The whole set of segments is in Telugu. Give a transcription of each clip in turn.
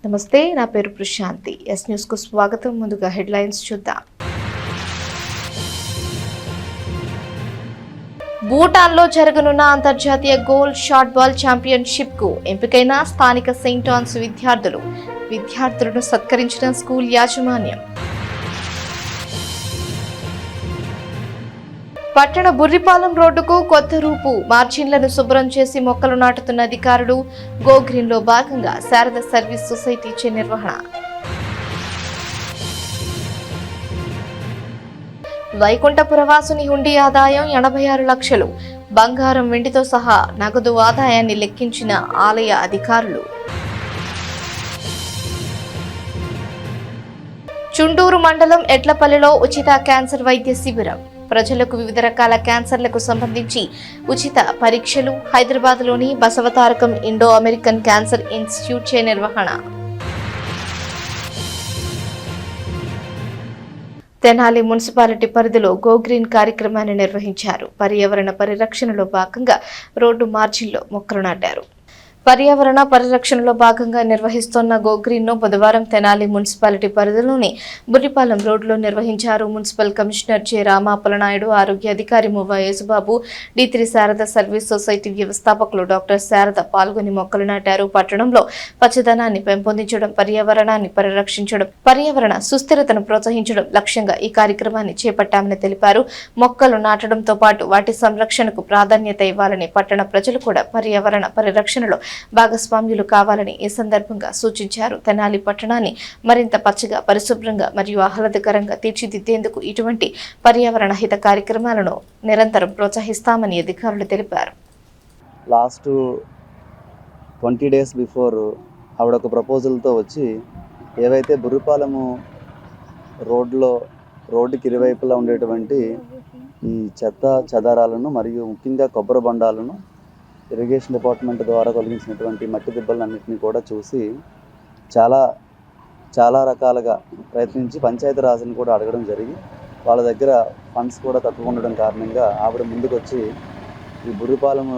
నమస్తే, నా పేరు ప్రశాంతి. ఎస్ న్యూస్ కు స్వాగతం. ముందుగా హెడ్లైన్స్ చూద్దాం. భూటాన్లో జరగనున్న అంతర్జాతీయ గోల్ షాట్ బాల్ ఛాంపియన్షిప్ కు ఎంపికైన స్థానిక సెయింట్ ఆన్స్ విద్యార్థులను సత్కరించిన స్కూల్ యాజమాన్యం. పట్టణ బుర్రిపాలెం రోడ్డుకు కొత్త రూపు, మార్జిన్లను శుభ్రం చేసి మొక్కలు నాటుతున్న అధికారులు. గో గ్రీన్ లో భాగంగా శారద సర్వీస్ సొసైటీ చే నిర్వహణ. వైకుంఠపురవాసుని హుండీ ఆదాయం 86 లక్షలు. బంగారం, వెండితో సహా నగదు ఆదాయాన్ని లెక్కించిన ఆలయ అధికారులు. చుండూరు మండలం ఎట్లపల్లిలో ఉచిత క్యాన్సర్ వైద్య శిబిరం. ప్రజలకు వివిధ రకాల క్యాన్సర్లకు సంబంధించి ఉచిత పరీక్షలు. హైదరాబాద్లోని Basavatarakam Indo American cancer institute చే నిర్వహణ. తెనాలి మున్సిపాలిటీ పరిధిలో గో గ్రీన్ కార్యక్రమాన్ని నిర్వహించారు. పర్యావరణ పరిరక్షణలో భాగంగా రోడ్డు మార్జిన్లో మొక్కలు నాటారు. పర్యావరణ పరిరక్షణలో భాగంగా నిర్వహిస్తున్న గో గ్రీన్ ను బుధవారం తెనాలి మున్సిపాలిటీ పరిధిలోని బుర్రిపాలెం రోడ్లో నిర్వహించారు. మున్సిపల్ కమిషనర్ జె రామాపలనాయుడు, ఆరోగ్య అధికారి Muvva Yesubabu, D3 Sharada service society వ్యవస్థాపకులు డాక్టర్ శారద పాల్గొని మొక్కలు నాటారు. పట్టణంలో పచ్చదనాన్ని పెంపొందించడం, పర్యావరణాన్ని పరిరక్షించడం, పర్యావరణ సుస్థిరతను ప్రోత్సహించడం లక్ష్యంగా ఈ కార్యక్రమాన్ని చేపట్టామని తెలిపారు. మొక్కలు నాటడంతో పాటు వాటి సంరక్షణకు ప్రాధాన్యత ఇవ్వాలని, పట్టణ ప్రజలు కూడా పర్యావరణ పరిరక్షణలో భాగస్వామ్యులు కావాలని ఈ సందర్భంగా సూచించారు. తెనాలి పట్టణాన్ని మరింత పచ్చగా, పరిశుభ్రంగా మరియు ఆహ్లాదకరంగా తీర్చిదిద్దేందుకు ఇటువంటి పర్యావరణ హిత కార్యక్రమాలను నిరంతరం ప్రోత్సహిస్తామని అధికారులు తెలిపారు. లాస్ట్ 20 days బిఫోర్ ఆవిడ ఒక ప్రపోజల్తో వచ్చి ఏవైతే బుర్రిపాలెము రోడ్డుకి ఇరువైపులా ఉండేటువంటి ఈ చెత్త చెదారాలను మరియు ముఖ్యంగా కొబ్బరి బొండాలను ఇరిగేషన్ డిపార్ట్మెంట్ ద్వారా తొలగించినటువంటి మట్టి దిబ్బలన్నింటినీ కూడా చూసి చాలా రకాలుగా ప్రయత్నించి పంచాయతీరాజ్ని కూడా అడగడం జరిగి వాళ్ళ దగ్గర ఫండ్స్ కూడా తక్కువ ఉండడం కారణంగా ఆవిడ ముందుకు వచ్చి ఈ బుర్రిపాలెం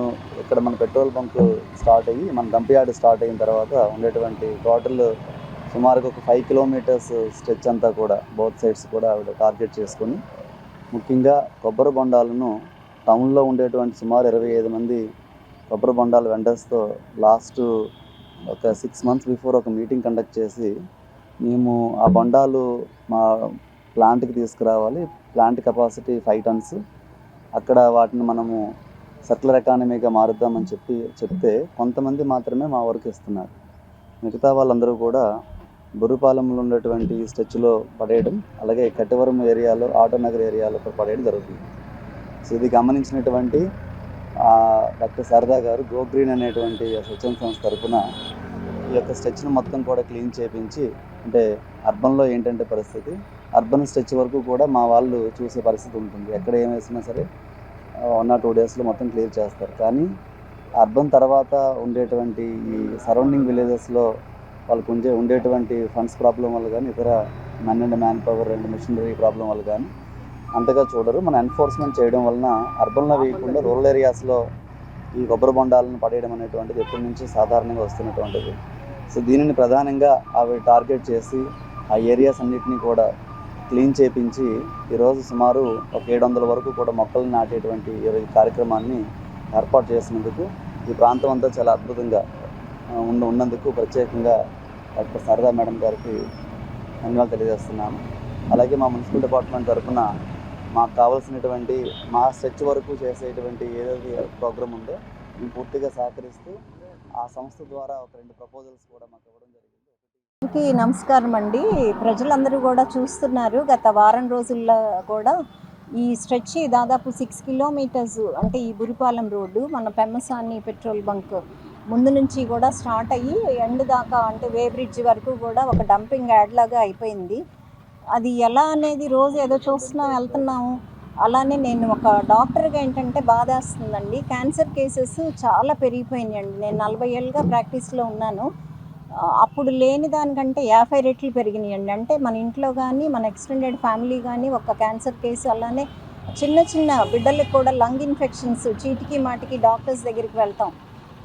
ఇక్కడ మన పెట్రోల్ బంక్ స్టార్ట్ అయ్యి మన డంప్ యార్డ్ స్టార్ట్ అయిన తర్వాత ఉండేటువంటి టోటల్ సుమారుగా ఒక 5 kilometers స్ట్రెచ్ అంతా కూడా బోత్ సైడ్స్ కూడా ఆవిడ టార్గెట్ చేసుకొని ముఖ్యంగా కొబ్బరి బొండాలను టౌన్లో ఉండేటువంటి సుమారు 25 మంది కొబ్బరి బొండాల వెండర్స్తో లాస్ట్ ఒక 6 months బిఫోర్ ఒక మీటింగ్ కండక్ట్ చేసి మేము ఆ బొండాలు మా ప్లాంట్కి తీసుకురావాలి, ప్లాంట్ కెపాసిటీ 5 tons, అక్కడ వాటిని మనము సర్క్యులర్ ఎకానమీగా మారుద్దామని చెప్తే కొంతమంది మాత్రమే మా వర్క్ ఇస్తున్నారు. మిగతా వాళ్ళందరూ కూడా బుర్రిపాలెంలో ఉండేటువంటి స్ట్రెచ్లో పడేయడం, అలాగే కట్టివరం ఏరియాలో ఆటోనగర్ ఏరియాలో పడేయడం జరుగుతుంది. సో ఇది గమనించినటువంటి డాక్టర్ శారదా గారు గో గ్రీన్ అనేటువంటి స్వచ్ఛంద సంస్థ తరఫున ఈ యొక్క స్ట్రెచ్ను మొత్తం కూడా క్లీన్ చేయించి, అంటే అర్బన్లో ఏంటంటే పరిస్థితి, అర్బన్ స్ట్రెచ్ వరకు కూడా మా వాళ్ళు చూసే పరిస్థితి ఉంటుంది. ఎక్కడ ఏం వేసినా సరే 1 or 2 daysలో మొత్తం క్లియర్ చేస్తారు. కానీ అర్బన్ తర్వాత ఉండేటువంటి ఈ సరౌండింగ్ విలేజెస్లో వాళ్ళకు ఉండేటువంటి ఫండ్స్ ప్రాబ్లం వల్ల కానీ, ఇతర man power and machinery problem వల్ల కానీ అంతగా చూడరు. మన ఎన్ఫోర్స్మెంట్ చేయడం వలన అర్బన్లో వేయకుండా రూరల్ ఏరియాస్లో ఈ కొబ్బరి బొండాలను పడేయడం అనేటువంటిది ఎప్పటి నుంచి సాధారణంగా వస్తున్నటువంటిది. సో దీనిని ప్రధానంగా అవి టార్గెట్ చేసి ఆ ఏరియాస్ అన్నిటినీ కూడా క్లీన్ చేయించి ఈరోజు సుమారు ఒక 700 వరకు కూడా మొక్కలు నాటేటువంటి ఈ కార్యక్రమాన్ని ఏర్పాటు చేసినందుకు ఈ ప్రాంతం అంతా చాలా అద్భుతంగా ఉన్నందుకు ప్రత్యేకంగా డాక్టర్ శారదా మేడం గారికి ధన్యవాదాలు తెలియజేస్తున్నాను. అలాగే మా మున్సిపల్ డిపార్ట్మెంట్ తరఫున మాకు కావాల్సినటువంటి మా స్ట్రెచ్ వరకు చేసేటువంటి ఏదైతే ప్రోగ్రామ్ ఉందో మేము పూర్తిగా సహకరిస్తూ ఆ సంస్థ ద్వారా ఒక 2 proposals కూడా మాకు ఇవ్వడం జరిగింది. నమస్కారం అండి. ప్రజలందరూ కూడా చూస్తున్నారు. గత వారం రోజుల్లో కూడా ఈ స్ట్రెచ్ దాదాపు 6 kilometers, అంటే ఈ బుర్రిపాలెం రోడ్డు మన పెమ్మసాని పెట్రోల్ బంక్ ముందు నుంచి కూడా స్టార్ట్ అయ్యి ఎండ్ దాకా, అంటే వే బ్రిడ్జ్ వరకు కూడా ఒక డంపింగ్ యార్డ్ లాగా అయిపోయింది. అది ఎలా అనేది రోజు ఏదో చూస్తున్నాం, వెళ్తున్నాము. అలానే నేను ఒక డాక్టర్గా ఏంటంటే బాధేస్తుందండి. క్యాన్సర్ కేసెస్ చాలా పెరిగిపోయినాయండి. నేను 40 ఏళ్ళుగా ప్రాక్టీస్లో ఉన్నాను. అప్పుడు లేని దానికంటే 50 రెట్లు పెరిగినాయండి. అంటే మన ఇంట్లో కానీ, మన ఎక్స్టెండెడ్ ఫ్యామిలీ కానీ ఒక క్యాన్సర్ కేసు, అలానే చిన్న బిడ్డలకు కూడా లంగ్ ఇన్ఫెక్షన్స్, చీటికి మాటికి డాక్టర్స్ దగ్గరికి వెళ్తాం.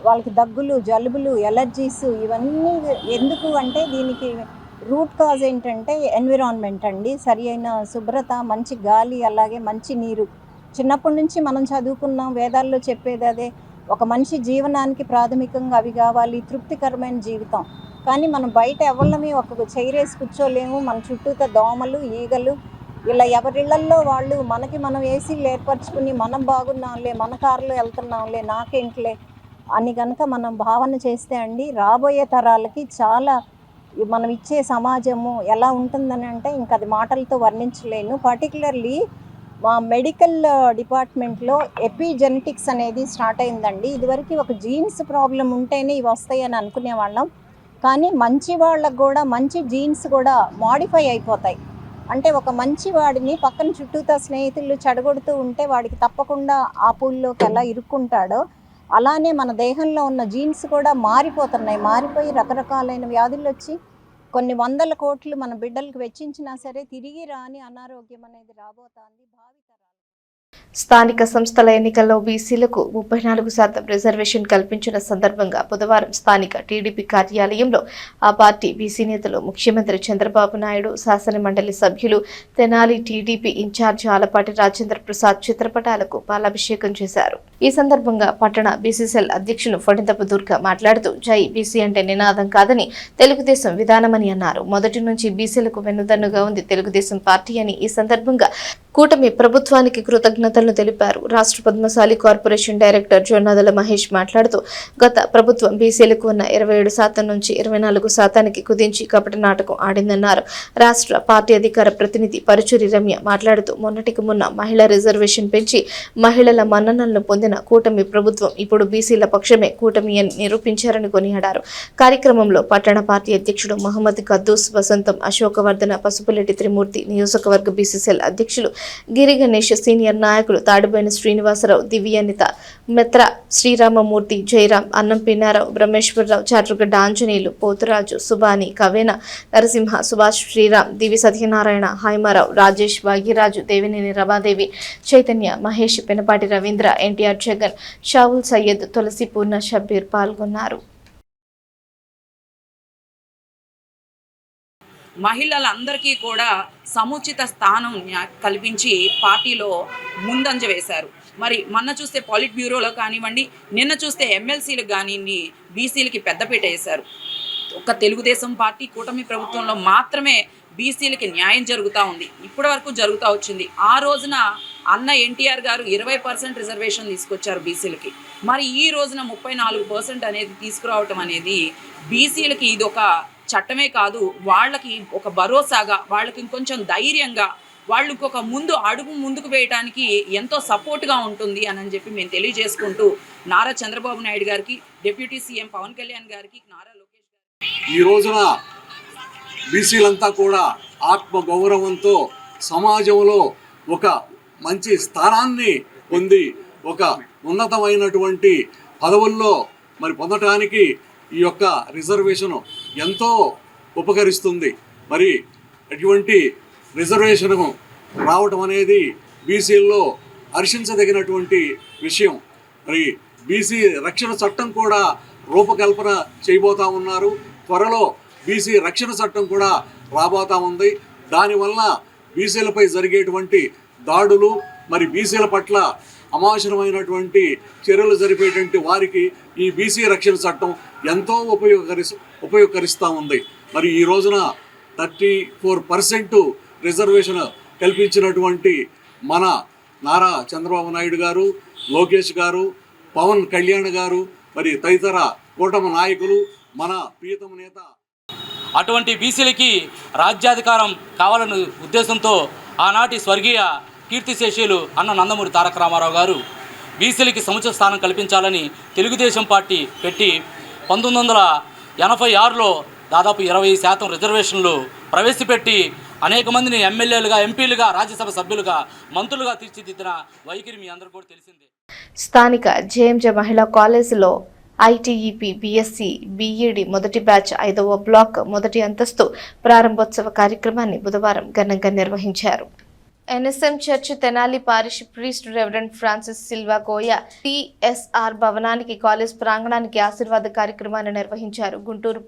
వాళ్ళకి దగ్గులు, జలుబులు, ఎలర్జీస్ ఇవన్నీ ఎందుకు అంటే దీనికి రూట్ కాజ్ ఏంటంటే ఎన్విరాన్మెంట్ అండి. సరి అయిన శుభ్రత, మంచి గాలి, అలాగే మంచి నీరు. చిన్నప్పటి నుంచి మనం చదువుకున్నాం, వేదాల్లో చెప్పేది అదే. ఒక మనిషి జీవనానికి ప్రాథమికంగా అవి కావాలి, తృప్తికరమైన జీవితం. కానీ మనం బయట ఎవరిని ఒక చైరేసి కూర్చోలేము. మన చుట్టూతో దోమలు, ఈగలు, ఇలా ఎవరిళ్లల్లో వాళ్ళు మనకి మనం ఏసీలు ఏర్పరచుకుని మనం బాగున్నాంలే, మన కారులో వెళ్తున్నాంలే, నాకేంట్లే అని కనుక మనం భావన చేస్తే అండి, రాబోయే తరాలకి చాలా మనం ఇచ్చే సమాజము ఎలా ఉంటుందని అంటే ఇంక అది మాటలతో వర్ణించలేను. పర్టికులర్లీ మా మెడికల్ డిపార్ట్మెంట్లో ఎపిజెనెటిక్స్ అనేది స్టార్ట్ అయిందండి. ఇదివరకు ఒక జీన్స్ ప్రాబ్లం ఉంటేనే ఇవి వస్తాయని అనుకునేవాళ్ళం. కానీ మంచి వాళ్ళకు కూడా మంచి జీన్స్ కూడా మాడిఫై అయిపోతాయి. అంటే ఒక మంచి వాడిని పక్కన చుట్టూతా స్నేహితులు చెడగొడుతూ ఉంటే వాడికి తప్పకుండా ఆ పూల్లోకి ఎలా ఇరుక్కుంటాడో అలానే మన దేహంలో ఉన్న జీన్స్ కూడా మారిపోతున్నాయి. మారిపోయి రకరకాలైన వ్యాధులు వచ్చి కొన్ని వందల కోట్లు మన బిడ్డలకు వెచ్చించినా సరే తిరిగి రాని అనారోగ్యం అనేది రాబోతోంది భావితరాలు. స్థానిక సంస్థల ఎన్నికల్లో బీసీలకు 34% రిజర్వేషన్ కల్పించిన సందర్భంగా బుధవారం స్థానిక టీడీపీ కార్యాలయంలో ఆ పార్టీ బీసీ నేతలు, ముఖ్యమంత్రి చంద్రబాబు నాయుడు, శాసనమండలి సభ్యులు, తెనాలి టీడీపీ ఇన్ఛార్జి ఆలపాటి రాజేంద్ర ప్రసాద్ చిత్రపటాలకు పాలాభిషేకం చేశారు. ఈ సందర్భంగా పట్టణ బీసీసీఎల్ అధ్యక్షులు ఫణితపు దుర్గ మాట్లాడుతూ జై బీసీ అంటే నినాదం కాదని తెలుగుదేశం విధానమని అన్నారు. మొదటి నుంచి బీసీలకు వెన్నుదన్నుగా ఉంది తెలుగుదేశం పార్టీ అని ఈ సందర్భంగా కూటమి ప్రభుత్వానికి కృతజ్ఞతలను తెలిపారు. రాష్ట్ర పద్మశాలి కార్పొరేషన్ డైరెక్టర్ జొన్నాదల మహేష్ మాట్లాడుతూ గత ప్రభుత్వం బీసీలకు ఉన్న 27% నుంచి 24% కుదించి కపట నాటకం ఆడిందన్నారు. రాష్ట్ర పార్టీ అధికార ప్రతినిధి పరుచూరి రమ్య మాట్లాడుతూ మొన్నటికి మొన్న మహిళా రిజర్వేషన్ పెంచి మహిళల మన్ననలను పొందిన కూటమి ప్రభుత్వం ఇప్పుడు బీసీల పక్షమే కూటమి అని నిరూపించారని కొనియాడారు. కార్యక్రమంలో పట్టణ పార్టీ అధ్యక్షుడు మహమ్మద్ కద్దూస్ వసంతం, అశోకవర్ధన, పసుపులెట్టి త్రిమూర్తి, నియోజకవర్గ బీసీసీఎల్ అధ్యక్షులు గిరి గణేష్, సీనియర్ నాయకులు తాడిబోయిన శ్రీనివాసరావు, దివ్యానిత, మెత్ర శ్రీరామమూర్తి, జయరాం, అన్నం పిన్నారావు, బ్రహ్మేశ్వరరావు, చాట్రుగడ్డ ఆంజనేయులు, పోతురాజు, సుబాని, కవేన, నరసింహ, సుభాష్, శ్రీరామ్, దివి సత్యనారాయణ, హైమారావు, రాజేష్, భాగ్యరాజు, దేవినేని రమాదేవి, చైతన్య, మహేష్, పెనపాటి రవీంద్ర, ఎన్టీఆర్, జగన్, షావుల్ సయ్యద్, తులసి, పూర్ణ, షబ్బీర్ పాల్గొన్నారు. మహిళలందరికీ కూడా సముచిత స్థానం కల్పించి పార్టీలో ముందంజ వేశారు. మరి మొన్న చూస్తే పాలిట్ బ్యూరోలో కానివ్వండి, నిన్న చూస్తే ఎమ్మెల్సీలకు కానివ్వండి, బీసీలకి పెద్దపీట వేశారు. ఒక్క తెలుగుదేశం పార్టీ కూటమి ప్రభుత్వంలో మాత్రమే బీసీలకి న్యాయం జరుగుతూ ఉంది, ఇప్పటి వరకు జరుగుతూ వచ్చింది. ఆ రోజున అన్న ఎన్టీఆర్ గారు 20% రిజర్వేషన్ తీసుకొచ్చారు బీసీలకి. మరి ఈ రోజున 34% అనేది తీసుకురావటం అనేది బీసీలకి ఇది ఒక చట్టమే కాదు, వాళ్ళకి ఒక భరోసాగా, వాళ్ళకి ఇంకొంచెం ధైర్యంగా, వాళ్ళు ఇంకొక అడుగు ముందుకు వేయడానికి ఎంతో సపోర్ట్గా ఉంటుంది అని చెప్పి మేము తెలియజేసుకుంటూ నారా చంద్రబాబు నాయుడు గారికి, డిప్యూటీ సీఎం పవన్ కళ్యాణ్ గారికి, నారా లోకేష్ గారికి ఈ రోజున బీసీలంతా కూడా ఆత్మ గౌరవంతో సమాజంలో ఒక మంచి స్థానాన్ని పొంది ఒక ఉన్నతమైనటువంటి పదవుల్లో మరి పొందటానికి ఈ యొక్క రిజర్వేషన్ ఎంతో ఉపకరిస్తుంది. మరి అటువంటి రిజర్వేషన్ రావటం అనేది బీసీల్లో హర్షించదగినటువంటి విషయం. మరి బీసీ రక్షణ చట్టం కూడా రూపకల్పన చేయబోతా ఉన్నారు. త్వరలో బీసీ రక్షణ చట్టం కూడా రాబోతా ఉంది. దానివల్ల బీసీలపై జరిగేటువంటి దాడులు, మరి బీసీల పట్ల అమానుషమైనటువంటి చర్యలు జరిపేటువంటి వారికి ఈ బీసీ రక్షణ చట్టం ఎంతో ఉపయోగకరిస్తూ ఉంది. మరి ఈ రోజున 34% రిజర్వేషన్ కల్పించినటువంటి మన నారా చంద్రబాబు నాయుడు గారు, లోకేష్ గారు, పవన్ కళ్యాణ్ గారు, మరి తదితర కూటమి నాయకులు, మన ప్రియతమ నేత అటువంటి బీసీలకి రాజ్యాధికారం కావాలనే ఉద్దేశంతో ఆనాటి స్వర్గీయ కీర్తిశేషులు అన్న నందమూరి తారక రామారావు గారు బీసీలకి సముచిత స్థానం కల్పించాలని తెలుగుదేశం పార్టీ పెట్టి 1986లో దాదాపు 20% రిజర్వేషన్లు ప్రవేశపెట్టి అనేక మందిని ఎమ్మెల్యేలుగా, ఎంపీలుగా, రాజ్యసభ సభ్యులుగా, మంత్రులుగా తీర్చిదిద్దిన వైఖరి మీ అందరూ కూడా తెలిసిందే. స్థానిక జేఎంజే మహిళా కాలేజీలో ఐటీఈపీ బీఎస్సీ బీఈడి మొదటి బ్యాచ్ 5వ బ్లాక్ మొదటి అంతస్తు ప్రారంభోత్సవ కార్యక్రమాన్ని బుధవారం ఘనంగా నిర్వహించారు. NSM church Tenali parish priest reverend Francis Silva కోయ టిఎస్ఆర్ భవనానికి కాలేజ్ ప్రాంగణానికి ఆశీర్వాద కార్యక్రమాన్ని నిర్వహించారు. Guntur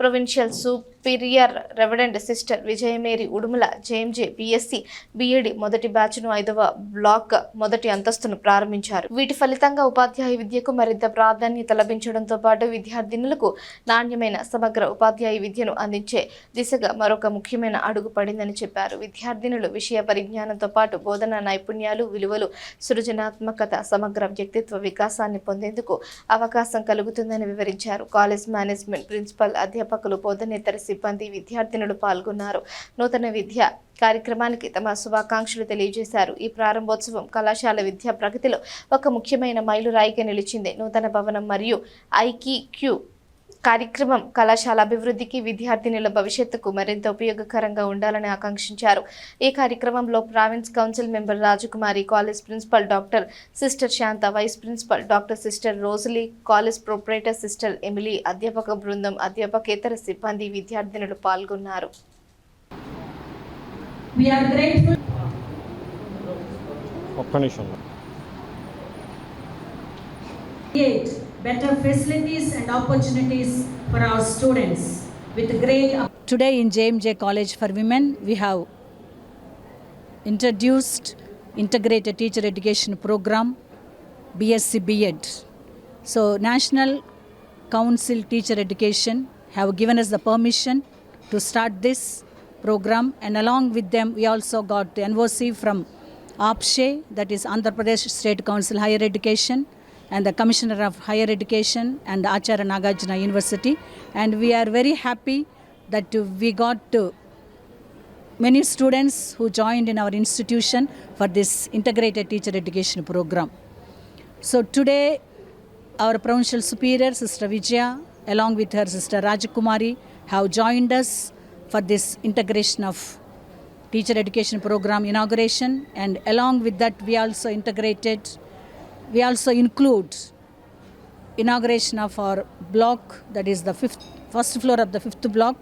provincial superior reverend sister Vijayamary Udumala JMJ BSc BEd మొదటి బ్యాచ్ను 5వ బ్లాక్ మొదటి అంతస్తును ప్రారంభించారు. వీటి ఫలితంగా ఉపాధ్యాయ విద్యకు మరింత ప్రాధాన్యత లభించడంతో పాటు విద్యార్థినులకు నాణ్యమైన సమగ్ర ఉపాధ్యాయ విద్యను అందించే దిశగా మరొక ముఖ్యమైన అడుగు పడిందని చెప్పారు. విద్యార్థినులు విషయ పరిజ్ఞానంతో పాటు బోధనా నైపుణ్యాలు, విలువలు, సృజనాత్మకత, సమగ్ర వ్యక్తిత్వ వికాసాన్ని పొందేందుకు అవకాశం కలుగుతుందని వివరించారు. కాలేజ్ మేనేజ్మెంట్, ప్రిన్సిపల్, అధ్యాపకులు, బోధనేతర సిబ్బంది, విద్యార్థినులు పాల్గొన్నారు. నూతన విద్య కార్యక్రమానికి తమ శుభాకాంక్షలు తెలియజేశారు. ఈ ప్రారంభోత్సవం కళాశాల విద్యా ప్రగతిలో ఒక ముఖ్యమైన మైలురాయిగా నిలిచింది. నూతన భవనం మరియు ఐక్యూ కార్యక్రమం కళాశాల అభివృద్ధికి, విద్యార్థినుల భవిష్యత్తుకు మరింత ఉపయోగకరంగా ఉండాలని ఆకాంక్షించారు. ఈ కార్యక్రమంలో province council member Rajakumari, college principal doctor sister Shanta, vice principal doctor sister Rosalie, college proprietor sister Emily, అధ్యాపక బృందం, అధ్యాపకేతర సిబ్బంది, విద్యార్థినులు పాల్గొన్నారు. Better facilities and opportunities for our students with great. Today in JMJ College for Women, we have introduced Integrated Teacher Education Program, BSc B.Ed. So National Council Teacher Education have given us the permission to start this program, and along with them we also got the NOC from APSHE, that is Andhra Pradesh State Council Higher Education, and the Commissioner of Higher Education and Acharya Nagarjuna University, and we are very happy that we got many students who joined in our institution for this Integrated Teacher Education Program. So today our Provincial Superior Sister Vijaya along with her sister Rajakumari have joined us for this integration of Teacher Education Program inauguration, and along with that we also include inauguration of our block, that is the first floor of the 5th block,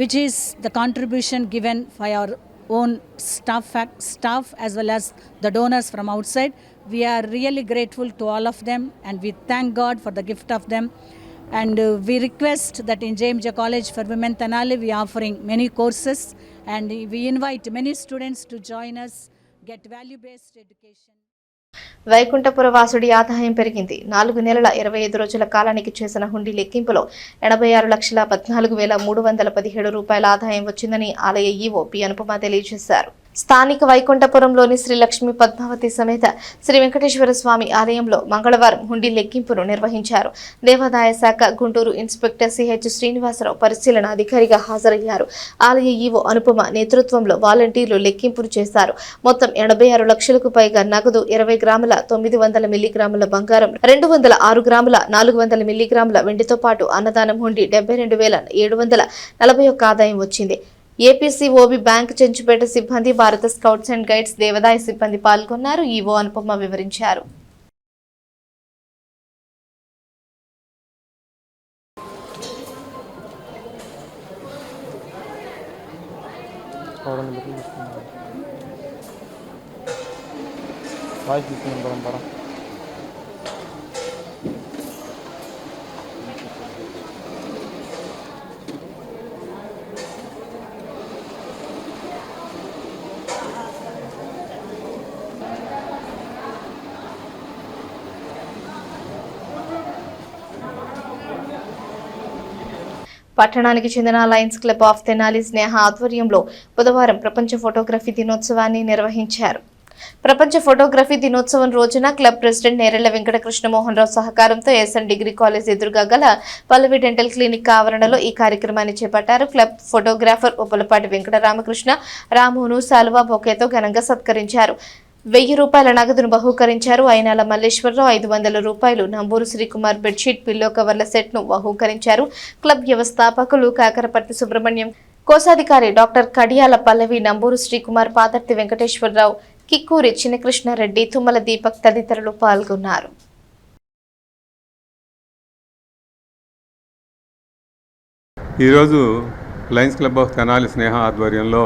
which is the contribution given by our own staff as well as the donors from outside. We are really grateful to all of them, and we thank God for the gift of them. And we request that in JMJ College for Women Tenali we are offering many courses, and we invite many students to join us, get value-based education. Vaikunthapura వాసుడి ఆదాయం పెరిగింది. 4 నెలల 25 రోజుల కాలానికి చేసిన హుండీ లెక్కింపులో 86,14,317 రూపాయల ఆదాయం వచ్చిందని ఆలయ ఈవో పి అనుపమ తెలియజేశారు. స్థానిక వైకుంఠపురంలోని శ్రీ లక్ష్మీ పద్మావతి సమేత శ్రీ వెంకటేశ్వర స్వామి ఆలయంలో మంగళవారం హుండీ లెక్కింపును నిర్వహించారు. దేవాదాయ శాఖ గుంటూరు ఇన్స్పెక్టర్ సిహెచ్ శ్రీనివాసరావు పరిశీలన అధికారిగా హాజరయ్యారు. ఆలయ ఈవో అనుపమ నేతృత్వంలో వాలంటీర్లు లెక్కింపును చేశారు. మొత్తం 86 లక్షలకు పైగా నగదు, 20 గ్రాముల 900 మిల్లీగ్రాముల బంగారం, 206 గ్రాముల 400 మిల్లీగ్రాముల వెండితో పాటు అన్నదానం హుండీ 72,741 ఆదాయం వచ్చింది. ఏపీసీఓబి బ్యాంక్ చెంచుపేట సిబ్బంది, భారత స్కౌట్స్ అండ్ గైడ్స్ దేవాదాయ సిబ్బంది పాల్గొన్నారు. ఈవో అనుపమ వివరించారు. పట్టణానికి చెందిన Lions Club of Tenali Sneha ఆధ్వర్యంలో బుధవారం ప్రపంచ ఫోటోగ్రఫీ దినోత్సవాన్ని నిర్వహించారు. ప్రపంచ ఫోటోగ్రఫీ దినోత్సవం రోజున క్లబ్ ప్రెసిడెంట్ నేరెళ్ల వెంకట కృష్ణమోహన్ రావు సహకారంతో ఎస్ఎన్ డిగ్రీ కాలేజ్ ఎదురుగా గల పల్లవి డెంటల్ క్లినిక్ ఆవరణలో ఈ కార్యక్రమాన్ని చేపట్టారు. క్లబ్ ఫోటోగ్రాఫర్ ఉప్పలపాటి వెంకట రామకృష్ణ రామును సాల్వా బొకేతో ఘనంగా సత్కరించారు. 1000 రూపాయల నగదును బహూకరించారు. అయినాల మల్లేశ్వరరావు 500 రూపాయలు, నంబూరు శ్రీకుమార్ బెడ్షీట్ పిల్లో కవర్ల సెట్ ను బహూకరించారు. క్లబ్ వ్యవస్థాపకులు కాకరపర్తి సుబ్రహ్మణ్యం, కోశాధికారి డాక్టర్ కడియాల పల్లవి, నంబూరు శ్రీకుమార్, పాదర్తి వెంకటేశ్వరరావు, కిక్కూరి చిన్నకృష్ణారెడ్డి, తుమ్మల దీపక్ తదితరులు పాల్గొన్నారు. ఈరోజు Lions Club of Tenali Sneha ఆధ్వర్యంలో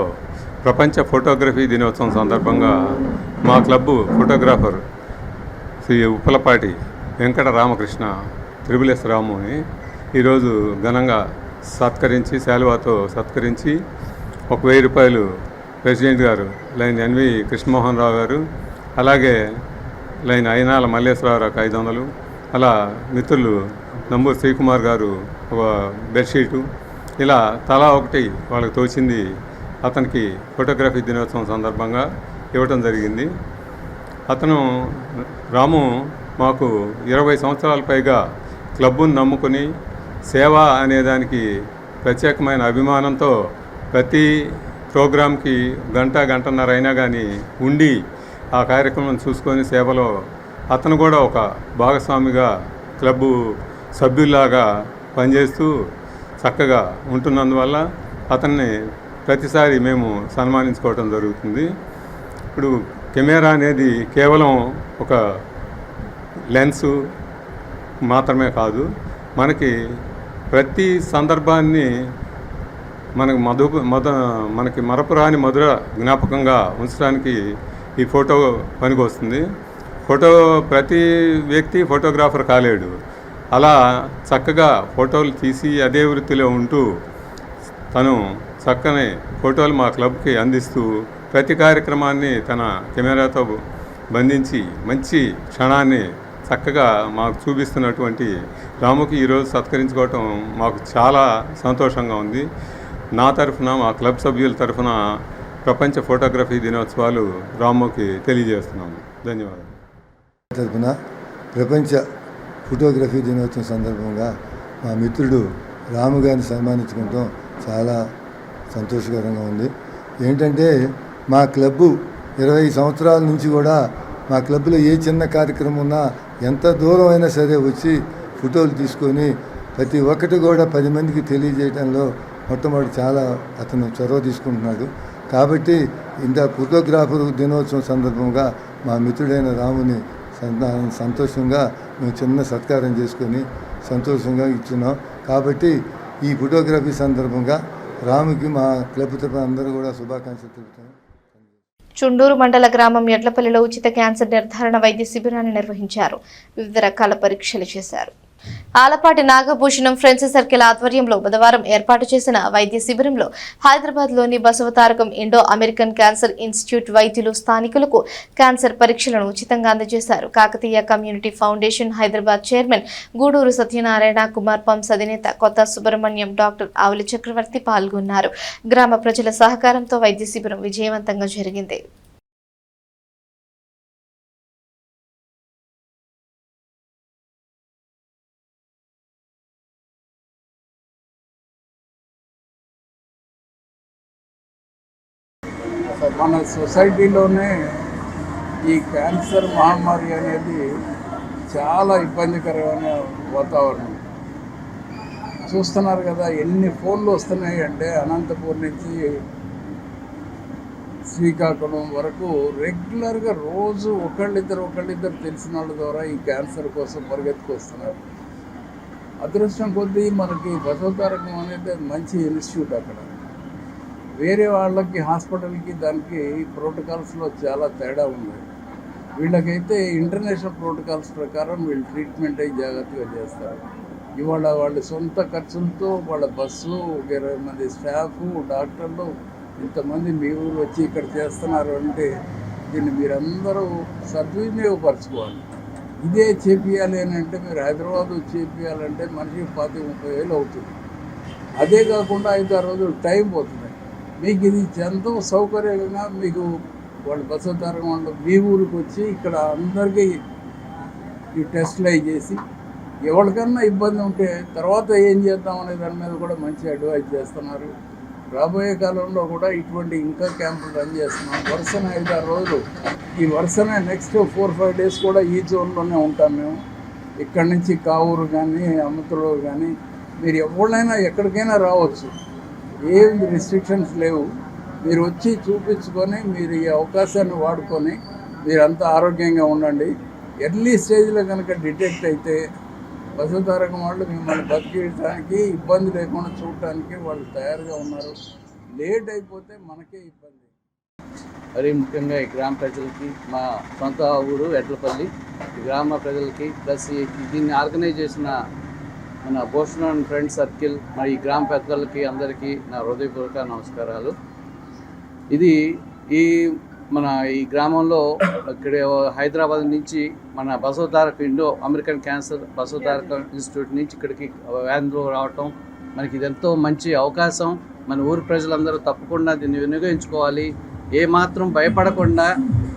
ప్రపంచ ఫోటోగ్రఫీ దినోత్సవం సందర్భంగా మా club photographer Shri Uppalapati Venkata Ramakrishna triple S రాముని ఈరోజు ఘనంగా సత్కరించి శాలువాతో సత్కరించి 1,000 రూపాయలు ప్రెసిడెంట్ గారు లైన్ ఎన్వి కృష్ణమోహన్ రావు గారు, అలాగే లైన్ అయినాల మల్లేశ్వరరావుకి 500, అలా మిత్రులు నంబూరు శ్రీకుమార్ గారు ఒక బెడ్షీటు, ఇలా తలా ఒకటి వాళ్ళకి తోచింది అతనికి ఫోటోగ్రఫీ దినోత్సవం సందర్భంగా ఇవ్వటం జరిగింది. అతను రాము మాకు 20 సంవత్సరాల పైగా క్లబ్బును నమ్ముకుని సేవ అనేదానికి ప్రత్యేకమైన అభిమానంతో ప్రతి ప్రోగ్రాంకి గంటన్నర అయినా కానీ ఉండి ఆ కార్యక్రమం చూసుకొని సేవలో అతను కూడా ఒక భాగస్వామిగా క్లబ్బు సభ్యుల్లాగా పనిచేస్తూ చక్కగా ఉంటున్నందువల్ల అతన్ని ప్రతిసారి మేము సన్మానించుకోవటం జరుగుతుంది. ఇప్పుడు కెమెరా అనేది కేవలం ఒక లెన్సు మాత్రమే కాదు, మనకి ప్రతి సందర్భాన్ని మనకి మరపురాని మధుర జ్ఞాపకంగా ఉంచడానికి ఈ ఫోటో పనికొస్తుంది. ప్రతి వ్యక్తి ఫోటోగ్రాఫర్ కాలేడు. అలా చక్కగా ఫోటోలు తీసి అదే వృత్తిలో ఉంటూ తను చక్కని ఫోటోలు మా క్లబ్కి అందిస్తూ ప్రతి కార్యక్రమాన్ని తన కెమెరాతో బంధించి మంచి క్షణాన్ని చక్కగా మాకు చూపిస్తున్నటువంటి రాముకి ఈరోజు సత్కరించుకోవటం మాకు చాలా సంతోషంగా ఉంది. నా తరఫున, మా క్లబ్ సభ్యుల తరఫున ప్రపంచ ఫోటోగ్రఫీ దినోత్సవాలు రాముకి తెలియజేస్తున్నాము. ధన్యవాదాలు. తరఫున ప్రపంచ ఫోటోగ్రఫీ దినోత్సవం సందర్భంగా మా మిత్రుడు రాము గారిని సన్మానించుకోవడం చాలా సంతోషకరంగా ఉంది. ఏంటంటే మా క్లబ్బు 20 సంవత్సరాల నుంచి కూడా మా క్లబ్లో ఏ చిన్న కార్యక్రమం ఉన్నా ఎంత దూరం అయినా సరే వచ్చి ఫోటోలు తీసుకొని ప్రతి ఒక్కటి కూడా 10 మందికి తెలియజేయడంలో మొట్టమొదటి చాలా అతను చొరవ తీసుకుంటున్నాడు. కాబట్టి ఇంత ఫోటోగ్రాఫర్ దినోత్సవం సందర్భంగా మా మిత్రుడైన రాముని సంతోషంగా మేము చిన్న సత్కారం చేసుకొని సంతోషంగా ఇచ్చున్నాం. కాబట్టి ఈ ఫోటోగ్రఫీ సందర్భంగా రాముకి మా క్లబ్ తరఫున అందరూ కూడా శుభాకాంక్షలు తెలుపుతాం. చుండూరు మండల గ్రామం ఎడ్లపల్లిలో ఉచిత క్యాన్సర్ నిర్ధారణ వైద్య శిబిరాన్ని నిర్వహించారు. వివిధ రకాల పరీక్షలు చేశారు. ఆలపాటి నాగభూషణం ఫ్రెండ్స్ సర్కిల్ ఆధ్వర్యంలో బుధవారం ఏర్పాటు చేసిన వైద్య శిబిరంలో హైదరాబాద్లోని Basavatarakam Indo American cancer institute వైద్యులు స్థానికులకు క్యాన్సర్ పరీక్షలను ఉచితంగా అందజేశారు. Kakatiya community foundation Hyderabad chairman Guduru Satyanarayana, Kumar pumps అధినేత కొత్త సుబ్రహ్మణ్యం, డాక్టర్ ఆవులి చక్రవర్తి పాల్గొన్నారు. గ్రామ ప్రజల సహకారంతో వైద్య శిబిరం విజయవంతంగా జరిగింది. మన సొసైటీలోనే ఈ క్యాన్సర్ మహమ్మారి అనేది చాలా ఇబ్బందికరమైన వాతావరణం. చూస్తున్నారు కదా, ఎన్ని ఫోన్లు వస్తున్నాయి అంటే అనంతపూర్ నుంచి శ్రీకాకుళం వరకు రెగ్యులర్గా రోజు ఒకళ్ళిద్దరు తెలిసిన వాళ్ళ ద్వారా ఈ క్యాన్సర్ కోసం పరిగెత్తుకొస్తున్నారు. అదృష్టం కొద్దీ మనకి బసవతారకం అనేది మంచి ఇన్స్టిట్యూట్. అక్కడ వేరే వాళ్ళకి హాస్పిటల్కి దానికి ప్రోటోకాల్స్లో చాలా తేడా ఉంది. వీళ్ళకైతే ఇంటర్నేషనల్ ప్రోటోకాల్స్ ప్రకారం వీళ్ళు ట్రీట్మెంట్ అయ్యి జాగ్రత్తగా చేస్తారు. ఇవాళ వాళ్ళ సొంత ఖర్చులతో వాళ్ళ బస్సు, 20 మంది స్టాఫ్, డాక్టర్లు, ఇంతమంది మీ ఊరు వచ్చి ఇక్కడ చేస్తున్నారు అంటే దీన్ని మీరందరూ సద్వినియోగపరచుకోవాలి. ఇదే చేపియాలి అని అంటే మీరు హైదరాబాద్ చేపియాలంటే మనిషికి 25-30 వేలు అవుతుంది. అదే కాకుండా 5-6 రోజులు టైం పోతుంది. మీకు ఇది ఎంతో సౌకర్యంగా మీకు వాళ్ళు బసవతారకం వాళ్ళు మీ ఊరికి వచ్చి ఇక్కడ అందరికీ ఈ టెస్ట్లు అవి చేసి ఎవరికన్నా ఇబ్బంది ఉంటే తర్వాత ఏం చేద్దాం అనే దాని మీద కూడా మంచి అడ్వైజ్ చేస్తున్నారు. రాబోయే కాలంలో కూడా ఇటువంటి ఇంకా క్యాంపులు రన్ చేస్తున్నాం. వరుసన 5-6 రోజులు, ఈ వరుసనే నెక్స్ట్ 4-5 డేస్ కూడా ఈ జోన్లోనే ఉంటాం మేము. ఇక్కడి నుంచి కావూరు కానీ అమృతలో కానీ మీరు ఎవరైనా ఎక్కడికైనా రావచ్చు, ఏం రిస్ట్రిక్షన్స్ లేవు. మీరు వచ్చి చూపించుకొని మీరు ఈ అవకాశాన్ని వాడుకొని మీరంతా ఆరోగ్యంగా ఉండండి. ఎర్లీ స్టేజ్లో కనుక డిటెక్ట్ అయితే బసవతారకం వాళ్ళు మిమ్మల్ని బతికించడానికి, ఇబ్బంది లేకుండా చూడటానికి వాళ్ళు తయారుగా ఉన్నారు. లేట్ అయిపోతే మనకే ఇబ్బంది. మరీ ముఖ్యంగా ఈ గ్రామ ప్రజలకి, మా సొంత ఊరు ఎడ్లపల్లి ఈ గ్రామ ప్రజలకి, ప్లస్ దీన్ని ఆర్గనైజ్ చేసిన మన భూషణ్ అండ్ ఫ్రెండ్స్ సర్కిల్, మరి ఈ గ్రామ పెద్దలకి అందరికీ నా హృదయపూర్వక నమస్కారాలు. ఇది మన ఈ గ్రామంలో ఇక్కడ హైదరాబాద్ నుంచి మన Basavataraka Indo American cancer Basavataraka institute నుంచి ఇక్కడికి వ్యాన్లో రావటం మనకి ఇదెంతో మంచి అవకాశం. మన ఊరి ప్రజలందరూ తప్పకుండా దీన్ని వినియోగించుకోవాలి. ఏమాత్రం భయపడకుండా,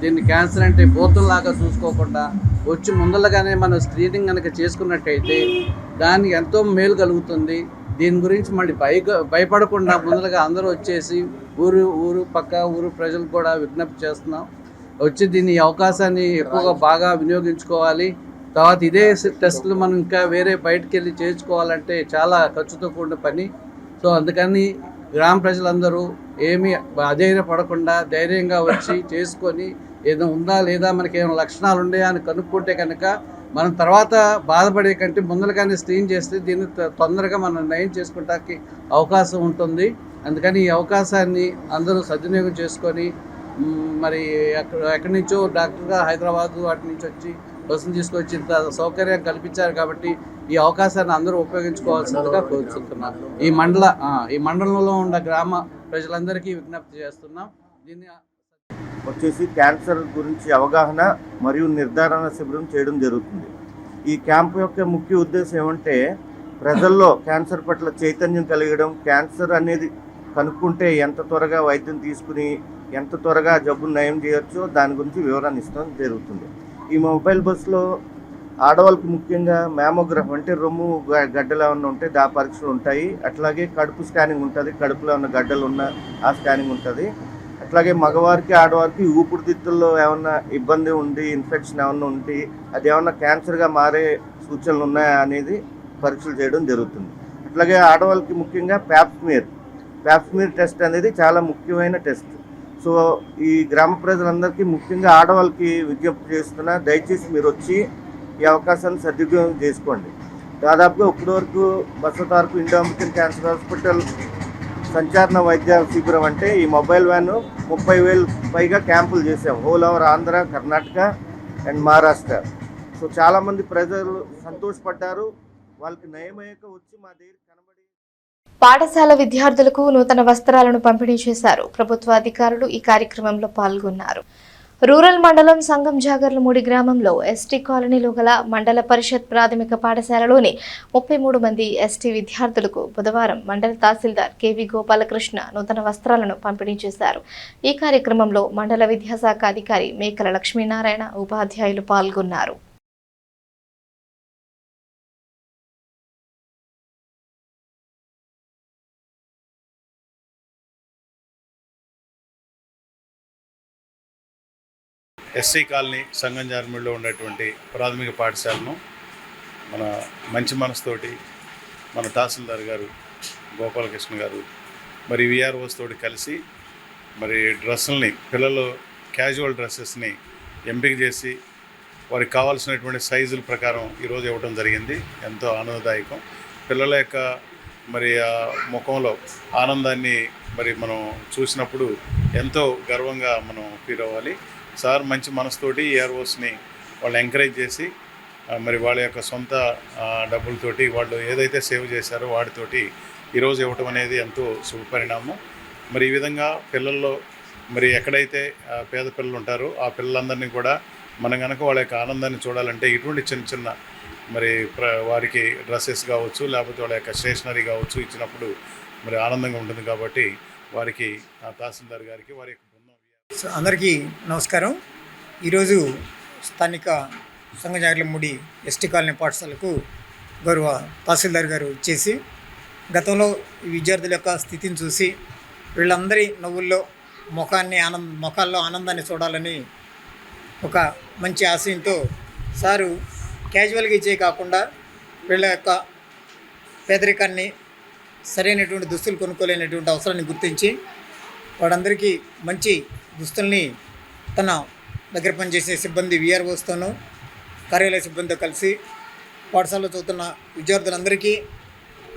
దీన్ని క్యాన్సర్ అంటే బోతుల్లాగా చూసుకోకుండా వచ్చి ముందరగానే మనం స్క్రీనింగ్ కనుక చేసుకున్నట్టయితే దానికి ఎంతో మేలు కలుగుతుంది. దీని గురించి మళ్ళీ భయపడకుండా ముందరగా అందరూ వచ్చేసి ఊరు పక్క ఊరు ప్రజలకు కూడా విజ్ఞప్తి చేస్తున్నాం, వచ్చి దీన్ని అవకాశాన్ని ఎక్కువగా బాగా వినియోగించుకోవాలి. తర్వాత ఇదే టెస్టులు మనం ఇంకా వేరే బయటకు వెళ్ళి చేయించుకోవాలంటే చాలా ఖర్చుతో కూడిన పని. సో అందుకని గ్రామ ప్రజలందరూ ఏమీ అధైర్యపడకుండా ధైర్యంగా వచ్చి చేసుకొని ఏదో ఉందా లేదా, మనకి ఏమైనా లక్షణాలు ఉన్నాయా అని కనుక్కుంటే కనుక మనం తర్వాత బాధపడే కంటే ముందరగానే స్క్రీన్ చేస్తే దీన్ని తొందరగా మనం నయం చేసుకుంటానికి అవకాశం ఉంటుంది. అందుకని ఈ అవకాశాన్ని అందరూ సద్వినియోగం చేసుకొని, మరి ఎక్కడి నుంచో డాక్టర్గా హైదరాబాద్ వాటి నుంచి వచ్చి బస్సును తీసుకొచ్చి ఇంత సౌకర్యం కల్పించారు కాబట్టి ఈ అవకాశాన్ని అందరూ ఉపయోగించుకోవాల్సిందిగా కోరుతున్నాం. ఈ మండలంలో ఉన్న గ్రామ ప్రజలందరికీ విజ్ఞప్తి చేస్తున్నాం. దీన్ని వచ్చేసి క్యాన్సర్ గురించి అవగాహన మరియు నిర్ధారణ శిబిరం చేయడం జరుగుతుంది. ఈ క్యాంపు యొక్క ముఖ్య ఉద్దేశం ఏమంటే ప్రజల్లో క్యాన్సర్ పట్ల చైతన్యం కలిగడం, క్యాన్సర్ అనేది కనుక్కుంటే ఎంత త్వరగా వైద్యం తీసుకుని ఎంత త్వరగా జబ్బును నయం చేయొచ్చో దాని గురించి వివరణ ఇస్తాం జరుగుతుంది. ఈ మొబైల్ బస్సులో ఆడవాళ్ళకి ముఖ్యంగా మ్యామోగ్రాఫ్ అంటే రొమ్ము గడ్డలు ఏమన్నా ఉంటే దా పరీక్షలు ఉంటాయి. అట్లాగే కడుపు స్కానింగ్ ఉంటుంది, కడుపులో ఉన్న గడ్డలు ఉన్న ఆ స్కానింగ్ ఉంటుంది. అట్లాగే మగవారికి ఆడవారికి ఊపిరితిత్తుల్లో ఏమన్నా ఇబ్బంది ఉండి ఇన్ఫెక్షన్ ఏమన్నా ఉండి అది ఏమన్నా క్యాన్సర్గా మారే సూచనలు ఉన్నాయా అనేది పరీక్షలు చేయడం జరుగుతుంది. అట్లాగే ఆడవాళ్ళకి ముఖ్యంగా ప్యాప్స్మీర్ టెస్ట్ అనేది చాలా ముఖ్యమైన టెస్ట్. సో ఈ గ్రామ ప్రజలందరికీ ముఖ్యంగా ఆడవాళ్ళకి విజ్ఞప్తి చేస్తున్నా, దయచేసి మీరు వచ్చి ఈ అవకాశాన్ని సద్వినియోగం చేసుకోండి. దాదాపుగా ఇప్పటివరకు Basavataraka Indo American cancer hospital సంచారణ వైద్య శిబిరం అంటే ఈ మొబైల్ వ్యాన్ 30,000 పైగా క్యాంపులు చేసాం whole over Andhra, Karnataka and Maharashtra. So చాలామంది ప్రజలు సంతోషపడ్డారు. వాళ్ళకి నయమయ్యాక వచ్చి మా దగ్గర కనబడి పాఠశాల విద్యార్థులకు నూతన వస్త్రాలను పంపిణీ చేశారు. ప్రభుత్వ అధికారులు ఈ కార్యక్రమంలో పాల్గొన్నారు. రూరల్ మండలం సంగం జాగర్లమూడి గ్రామంలో ఎస్టీ కాలనీలో గల మండల పరిషత్ ప్రాథమిక పాఠశాలలోని 33 మంది ఎస్టీ విద్యార్థులకు బుధవారం మండల తహసీల్దార్ కెవి గోపాలకృష్ణ నూతన వస్త్రాలను పంపిణీ చేశారు. ఈ కార్యక్రమంలో మండల విద్యాశాఖ అధికారి మేకల లక్ష్మీనారాయణ, ఉపాధ్యాయులు పాల్గొన్నారు. ఎస్సీ కాలనీ సంగం జార్మిడిలో ఉన్నటువంటి ప్రాథమిక పాఠశాలను మన మంచి మనసుతోటి మన తహసీల్దార్ గారు గోపాలకృష్ణ గారు మరి విఆర్ఓస్ తోటి కలిసి మరి డ్రెస్సుల్ని, పిల్లలు క్యాజువల్ డ్రెస్సెస్ని ఎంపిక చేసి వారికి కావాల్సినటువంటి సైజుల ప్రకారం ఈరోజు ఇవ్వడం జరిగింది. ఎంతో ఆనందదాయకం. పిల్లల యొక్క మరి ఆ ముఖంలో ఆనందాన్ని మరి మనం చూసినప్పుడు ఎంతో గర్వంగా మనం ఫీల్ అవ్వాలి. సార్ మంచి మనసుతోటి ఈఆర్ఓస్ని వాళ్ళు ఎంకరేజ్ చేసి మరి వాళ్ళ యొక్క సొంత డబ్బులతోటి వాళ్ళు ఏదైతే సేవ్ చేశారో వాటితోటి ఈరోజు ఇవ్వటం అనేది ఎంతో శుభపరిణామం. మరి ఈ విధంగా పిల్లల్లో మరి ఎక్కడైతే పేద పిల్లలు ఉంటారో ఆ పిల్లలందరినీ కూడా మనం కనుక వాళ్ళ యొక్క ఆనందాన్ని చూడాలంటే ఇటువంటి చిన్న చిన్న మరి వారికి డ్రెస్సెస్ కావచ్చు, లేకపోతే వాళ్ళ యొక్క స్టేషనరీ కావచ్చు ఇచ్చినప్పుడు మరి ఆనందంగా ఉంటుంది. కాబట్టి వారికి తహసీల్దార్ గారికి వారి యొక్క అందరికీ నమస్కారం. ఈరోజు స్థానిక సంగజాగర్లమూడి ఎస్టీ కాలనీ పాఠశాలకు గౌరవ తహసీల్దార్ గారు ఇచ్చేసి గతంలో విద్యార్థుల యొక్క స్థితిని చూసి వీళ్ళందరి నవ్వుల్లో ముఖాల్లో ఆనందాన్ని చూడాలని ఒక మంచి ఆశయంతో సారు క్యాజువల్గా ఇచ్చే కాకుండా వీళ్ళ యొక్క పేదరికాన్ని, సరైనటువంటి దుస్తులు కొనుక్కోలేనటువంటి అవసరాన్ని గుర్తించి వాడందరికీ మంచి దుస్తుల్ని తన దగ్గర పనిచేసే సిబ్బంది విఆర్ఓస్తోనూ కార్యాలయ సిబ్బందితో కలిసి పాఠశాలలో చదువుతున్న విద్యార్థులందరికీ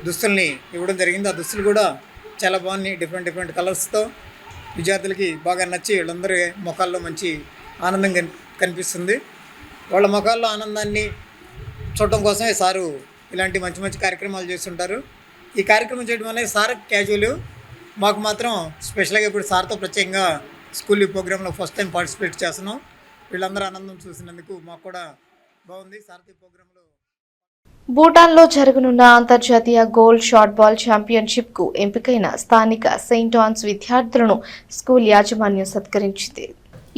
దుస్తుల్ని ఇవ్వడం జరిగింది. ఆ దుస్తులు కూడా చాలా బాగున్నాయి, డిఫరెంట్ కలర్స్తో. విద్యార్థులకి బాగా నచ్చి వీళ్ళందరి ముఖాల్లో మంచి ఆనందం కనిపిస్తుంది. వాళ్ళ ముఖాల్లో ఆనందాన్ని చూడటం కోసమే సారు ఇలాంటి మంచి మంచి కార్యక్రమాలు చేస్తుంటారు. ఈ కార్యక్రమం చేయడం వల్ల సార్ క్యాజువల్, మాకు మాత్రం స్పెషల్గా ఇప్పుడు సార్తో ప్రత్యేకంగా స్కూల్ ప్రోగ్రాంలో ఫస్ట్ టైం పార్టిసిపేట్ చేస్తున్నాం. వీళ్ళందరూ ఆనందం చూసినందుకు మాకు కూడా బాగుంది. సారథి ప్రోగ్రాంలో భూటాన్లో జరగనున్న అంతర్జాతీయ గోల్డ్ షాట్ బాల్ ఛాంపియన్షిప్కు ఎంపికైన స్థానిక సెయింట్ ఆన్స్ విద్యార్థులను స్కూల్ యాజమాన్యం సత్కరించింది.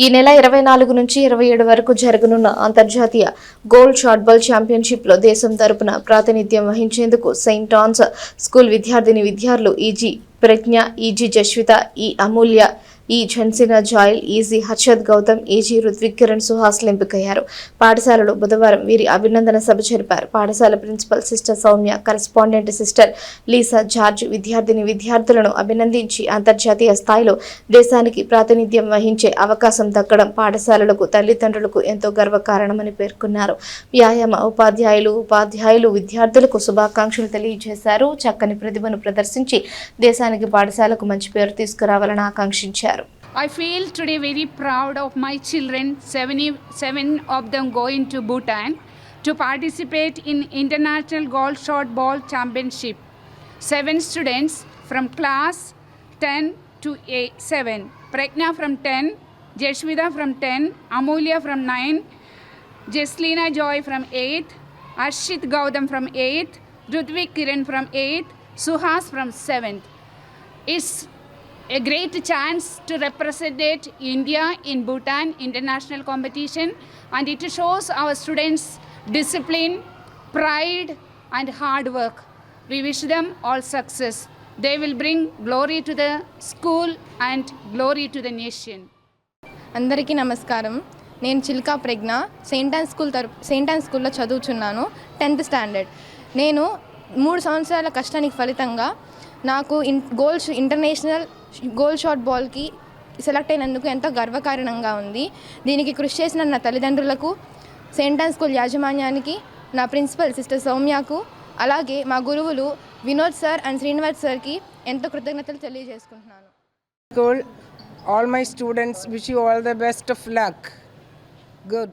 ఈ నెల 24 నుంచి 27 వరకు జరగనున్న అంతర్జాతీయ గోల్డ్ షాట్ బాల్ ఛాంపియన్షిప్లో దేశం తరపున ప్రాతినిధ్యం వహించేందుకు సెయింట్ ఆన్స్ స్కూల్ విద్యార్థులు E G Pragna, E G Jaswitha, E Amulya, E Jhansina Jayil, E G Harshad Gautam, E G Ruthvik Kiran సుహాస్లు ఎంపికయ్యారు. పాఠశాలలో బుధవారం వీరి అభినందన సభ జరిపారు. పాఠశాల principal sister Soumya, correspondent sister Lisa George విద్యార్థులను అభినందించి అంతర్జాతీయ స్థాయిలో దేశానికి ప్రాతినిధ్యం వహించే అవకాశం దక్కడం పాఠశాలలకు, తల్లిదండ్రులకు ఎంతో గర్వకారణమని పేర్కొన్నారు. వ్యాయామ ఉపాధ్యాయులు విద్యార్థులకు శుభాకాంక్షలు తెలియజేశారు. చక్కని ప్రతిభను ప్రదర్శించి దేశానికి, పాఠశాలకు మంచి పేరు తీసుకురావాలని ఆకాంక్షించారు. I feel today very proud of my children. 7 of them going to Bhutan to participate in International Gold Shot Ball Championship. 7 students from class 10 to 7. Pregna from 10, Jeshwida from 10, Amulya from 9, Jeslina Joy from 8, Arshit Gautam from 8, Rutvik Kiran from 8, Suhas from 7th. It's a great chance to represent India in Bhutan international competition, and it shows our students discipline, pride and hard work. We wish them all success. They will bring glory to the school and glory to the nation. అందరికీ నమస్కారం. నేను చిల్కా ప్రజ్ఞ సెయింట్ ఆన్ స్కూల్లో చదువుచున్నాను, 10th స్టాండర్డ్. నేను 3 సంవత్సరాల కష్టానికి ఫలితంగా నాకు ఇంటర్నేషనల్ గోల్డ్ షాట్ బాల్కి సెలెక్ట్ అయినందుకు ఎంతో గర్వకారణంగా ఉంది. దీనికి కృషి చేసిన నా తల్లిదండ్రులకు, సెయింట్ ఆన్ స్కూల్ యాజమాన్యానికి, నా ప్రిన్సిపల్ సిస్టర్ సౌమ్యకు, అలాగే మా గురువులు వినోద్ సార్ అండ్ శ్రీనివాస్ సార్కి ఎంతో కృతజ్ఞతలు తెలియజేసుకుంటున్నాను. All my students wish you all the best of luck. Good.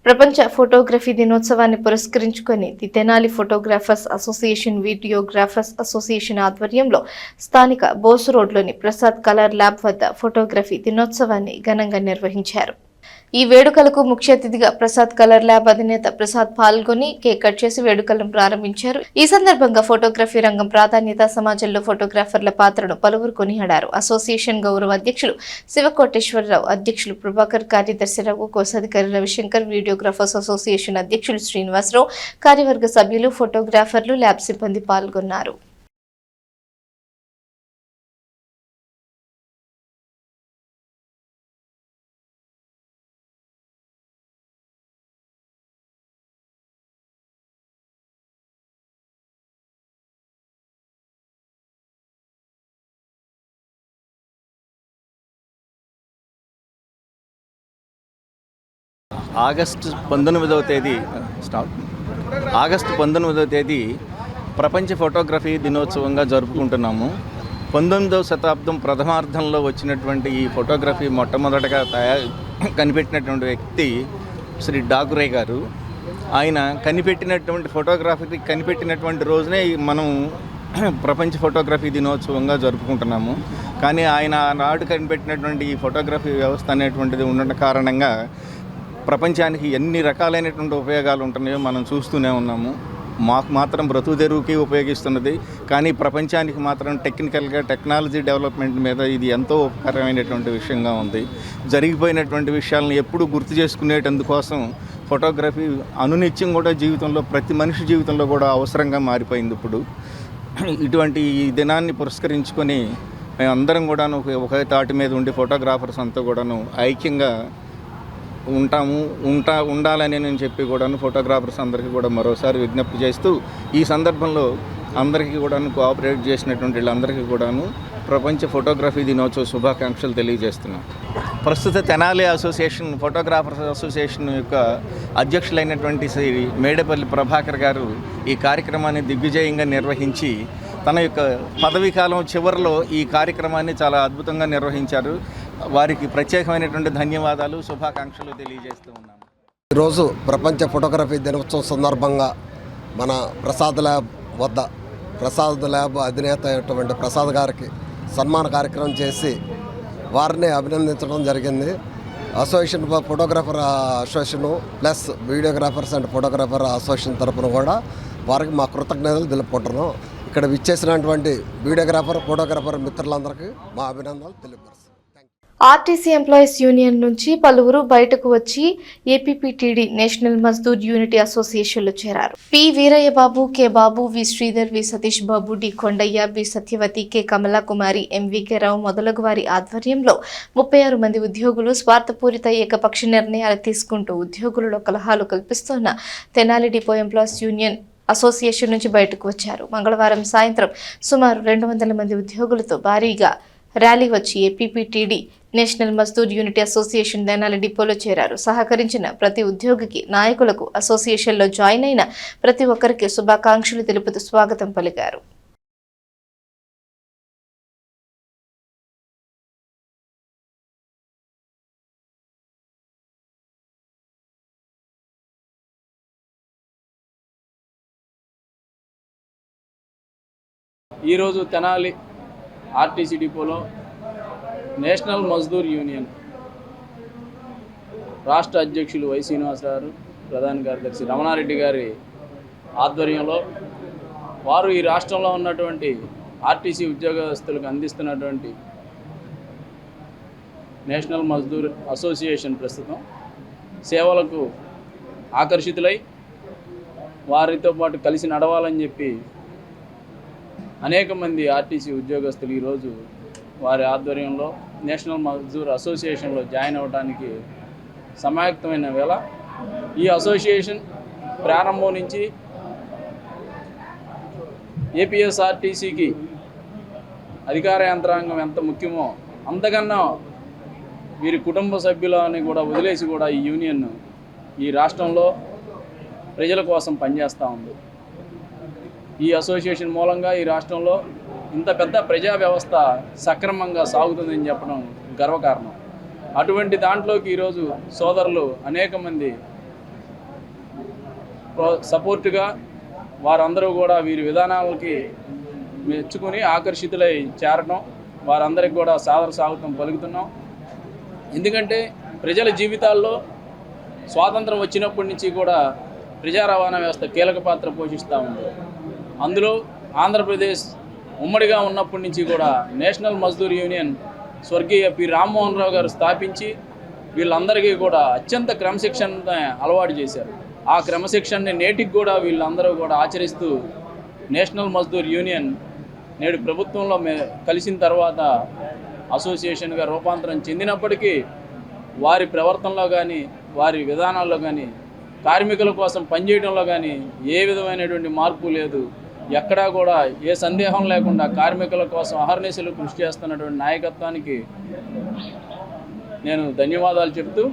ప్రపంచ ఫోటోగ్రఫీ దినోత్సవాన్ని పురస్కరించుకొని the Tenali photographers association, videographers association ఆధ్వర్యంలో స్థానిక బోసు రోడ్లోని ప్రసాద్ కలర్ ల్యాబ్ వద్ద ఫోటోగ్రఫీ దినోత్సవాన్ని ఘనంగా నిర్వహించారు. ఈ వేడుకలకు ముఖ్య అతిథిగా ప్రసాద్ కలర్ ల్యాబ్ అధినేత ప్రసాద్ పాల్గొని కేక్ కట్ చేసి వేడుకలను ప్రారంభించారు. ఈ సందర్భంగా ఫోటోగ్రఫీ రంగం ప్రాధాన్యత, సమాజంలో ఫోటోగ్రాఫర్ల పాత్రను పలువురు కొనియాడారు. అసోసియేషన్ గౌరవ అధ్యక్షులు శివకోటేశ్వరరావు, అధ్యక్షులు ప్రభాకర్, కార్యదర్శి రఘు, కోశాధికారి రవిశంకర్, వీడియోగ్రాఫర్స్ అసోసియేషన్ అధ్యక్షులు శ్రీనివాసరావు, కార్యవర్గ సభ్యులు, ఫోటోగ్రాఫర్లు, ల్యాబ్ సిబ్బంది పాల్గొన్నారు. ఆగస్టు 19వ తేదీ ప్రపంచ ఫోటోగ్రఫీ దినోత్సవంగా జరుపుకుంటున్నాము. 19వ శతాబ్దం ప్రథమార్థంలో వచ్చినటువంటి ఈ ఫోటోగ్రఫీ మొట్టమొదటగా కనిపెట్టినటువంటి వ్యక్తి శ్రీ డాగురే గారు. ఆయన కనిపెట్టినటువంటి రోజునే మనం ప్రపంచ ఫోటోగ్రఫీ దినోత్సవంగా జరుపుకుంటున్నాము. కానీ ఆయన నాడు కనిపెట్టినటువంటి ఈ ఫోటోగ్రఫీ వ్యవస్థ అనేటువంటిది ఉండడం కారణంగా ప్రపంచానికి ఎన్ని రకాలైనటువంటి ఉపయోగాలు ఉంటున్నాయో మనం చూస్తూనే ఉన్నాము. మాకు మాత్రం బ్రతుకు తెరువుకి ఉపయోగిస్తున్నది, కానీ ప్రపంచానికి మాత్రం టెక్నాలజీ డెవలప్మెంట్ మీద ఇది ఎంతో ఉపకారమైనటువంటి విషయంగా ఉంది. జరిగిపోయినటువంటి విషయాలను ఎప్పుడూ గుర్తు చేసుకునేటందుకోసం ఫోటోగ్రఫీ అనునిత్యం కూడా జీవితంలో, ప్రతి మనిషి జీవితంలో కూడా అవసరంగా మారిపోయింది. ఇప్పుడు ఇటువంటి ఈ దినాన్ని పురస్కరించుకొని మేమందరం కూడాను ఒకే తాటి మీద ఉండి ఫోటోగ్రాఫర్స్ అంతా కూడాను ఐక్యంగా ఉండాలని నేను చెప్పి కూడాను ఫోటోగ్రాఫర్స్ అందరికీ కూడా మరోసారి విజ్ఞప్తి చేస్తూ, ఈ సందర్భంలో అందరికీ కూడాను కోఆపరేట్ చేసినటువంటి వీళ్ళందరికీ కూడాను ప్రపంచ ఫోటోగ్రఫీ దినోత్సవ శుభాకాంక్షలు తెలియజేస్తున్నాం. ప్రస్తుత తెనాలి అసోసియేషన్, ఫోటోగ్రాఫర్స్ అసోసియేషన్ యొక్క అధ్యక్షులైనటువంటి శ్రీ మేడపల్లి ప్రభాకర్ గారు ఈ కార్యక్రమాన్ని దిగ్విజయంగా నిర్వహించి తన యొక్క పదవీ కాలం చివరిలో ఈ కార్యక్రమాన్ని చాలా అద్భుతంగా నిర్వహించారు. వారికి ప్రత్యేకమైనటువంటి ధన్యవాదాలు, శుభాకాంక్షలు తెలియజేస్తూ ఉన్నాము. ఈరోజు ప్రపంచ ఫోటోగ్రఫీ దినోత్సవం సందర్భంగా మన ప్రసాద్ ల్యాబ్ వద్ద ప్రసాద్ ల్యాబ్ అధినేత అయినటువంటి ప్రసాద్ గారికి సన్మాన కార్యక్రమం చేసి వారిని అభినందించడం జరిగింది. Association photographer association plus videographers and photographer association తరఫున కూడా వారికి మా కృతజ్ఞతలు తెలుపుకుంటున్నాం. ఇక్కడ విచ్చేసినటువంటి వీడియోగ్రాఫర్ ఫోటోగ్రాఫర్ మిత్రులందరికీ మా అభినందనలు తెలియపరుస్తున్నాం. ఆర్టీసీ ఎంప్లాయీస్ యూనియన్ నుంచి పలువురు బయటకు వచ్చి ఏపీపీటీడీ నేషనల్ మజ్దూర్ యూనిటీ అసోసియేషన్లో చేరారు. P Veeraiah Babu, K Babu, V Sridhar, V Satish Babu, D Kondaiah, B Satyavathi, K Kamalakumari, MVK Rao మొదలగు వారి ఆధ్వర్యంలో 36 మంది ఉద్యోగులు స్వార్థపూరిత ఏకపక్ష నిర్ణయాలు తీసుకుంటూ ఉద్యోగులలో కలహాలు కల్పిస్తున్న Tenali depot employees union association నుంచి బయటకు వచ్చారు. మంగళవారం సాయంత్రం సుమారు 200 మంది ఉద్యోగులతో భారీగా ర్యాలీ వచ్చి APPTD national Mazdoor unity association Tenali డిపోలో చేరారు. సహకరించిన ప్రతి ఉద్యోగికి, నాయకులకు, అసోసియేషన్లో జాయిన్ అయిన ప్రతి ఒక్కరికి శుభాకాంక్షలు తెలుపుతూ స్వాగతం పలికారు. ఈరోజు తెనాలి ఆర్టీసీ డిపోలో నేషనల్ మజ్దూర్ యూనియన్ రాష్ట్ర అధ్యక్షులు వై శ్రీనివాసరావు, ప్రధాన కార్యదర్శి రమణారెడ్డి గారి ఆధ్వర్యంలో వారు ఈ రాష్ట్రంలో ఉన్నటువంటి ఆర్టీసీ ఉద్యోగస్తులకు అందిస్తున్నటువంటి నేషనల్ మజ్దూర్ అసోసియేషన్ ప్రస్తుతం సేవలకు ఆకర్షితులై వారితో పాటు కలిసి నడవాలని చెప్పి అనేక మంది ఆర్టీసీ ఉద్యోగస్తులు ఈరోజు వారి ఆధ్వర్యంలో నేషనల్ మజ్దూర్ అసోసియేషన్లో జాయిన్ అవ్వడానికి సమాయత్తమైన వేళ ఈ అసోసియేషన్ ప్రారంభం నుంచి ఏపీఎస్ఆర్టీసీకి అధికార యంత్రాంగం ఎంత ముఖ్యమో అంతకన్నా వీరి కుటుంబ సభ్యులని కూడా వదిలేసి కూడా ఈ యూనియన్ ఈ రాష్ట్రంలో ప్రజల కోసం పనిచేస్తూ ఉంది. ఈ అసోసియేషన్ మూలంగా ఈ రాష్ట్రంలో ఇంత పెద్ద ప్రజా వ్యవస్థ సక్రమంగా సాగుతుందని చెప్పడం గర్వకారణం. అటువంటి దాంట్లోకి ఈరోజు సోదరులు అనేక మంది సపోర్టుగా వారందరూ కూడా వీరి విధానాలకి మెచ్చుకుని ఆకర్షితులై చేరడం, వారందరికీ కూడా సాదర స్వాగతం పలుకుతున్నాం. ఎందుకంటే ప్రజల జీవితాల్లో స్వాతంత్రం వచ్చినప్పటి నుంచి కూడా ప్రజా రవాణా వ్యవస్థ కీలక పాత్ర పోషిస్తూ ఉంది. అందులో ఆంధ్రప్రదేశ్ ఉమ్మడిగా ఉన్నప్పటి నుంచి కూడా నేషనల్ మజ్దూర్ యూనియన్ స్వర్గీయ పి రామ్మోహన్ రావు గారు స్థాపించి వీళ్ళందరికీ కూడా అత్యంత క్రమశిక్షణ అలవాటు చేశారు. ఆ క్రమశిక్షణని నేటికి కూడా వీళ్ళందరూ కూడా ఆచరిస్తూ నేషనల్ మజ్దూర్ యూనియన్ నేడు ప్రభుత్వంలో కలిసిన తర్వాత అసోసియేషన్గా రూపాంతరం చెందినప్పటికీ వారి ప్రవర్తనలో కానీ వారి విధానాల్లో కానీ కార్మికుల కోసం పనిచేయడంలో కానీ ఏ విధమైనటువంటి మార్పు లేదు. ఎక్కడా కూడా ఏ సందేహం లేకుండా కార్మికుల కోసం అహర్నిశలు కృషి చేస్తున్నటువంటి నాయకత్వానికి నేను ధన్యవాదాలు చెప్తూ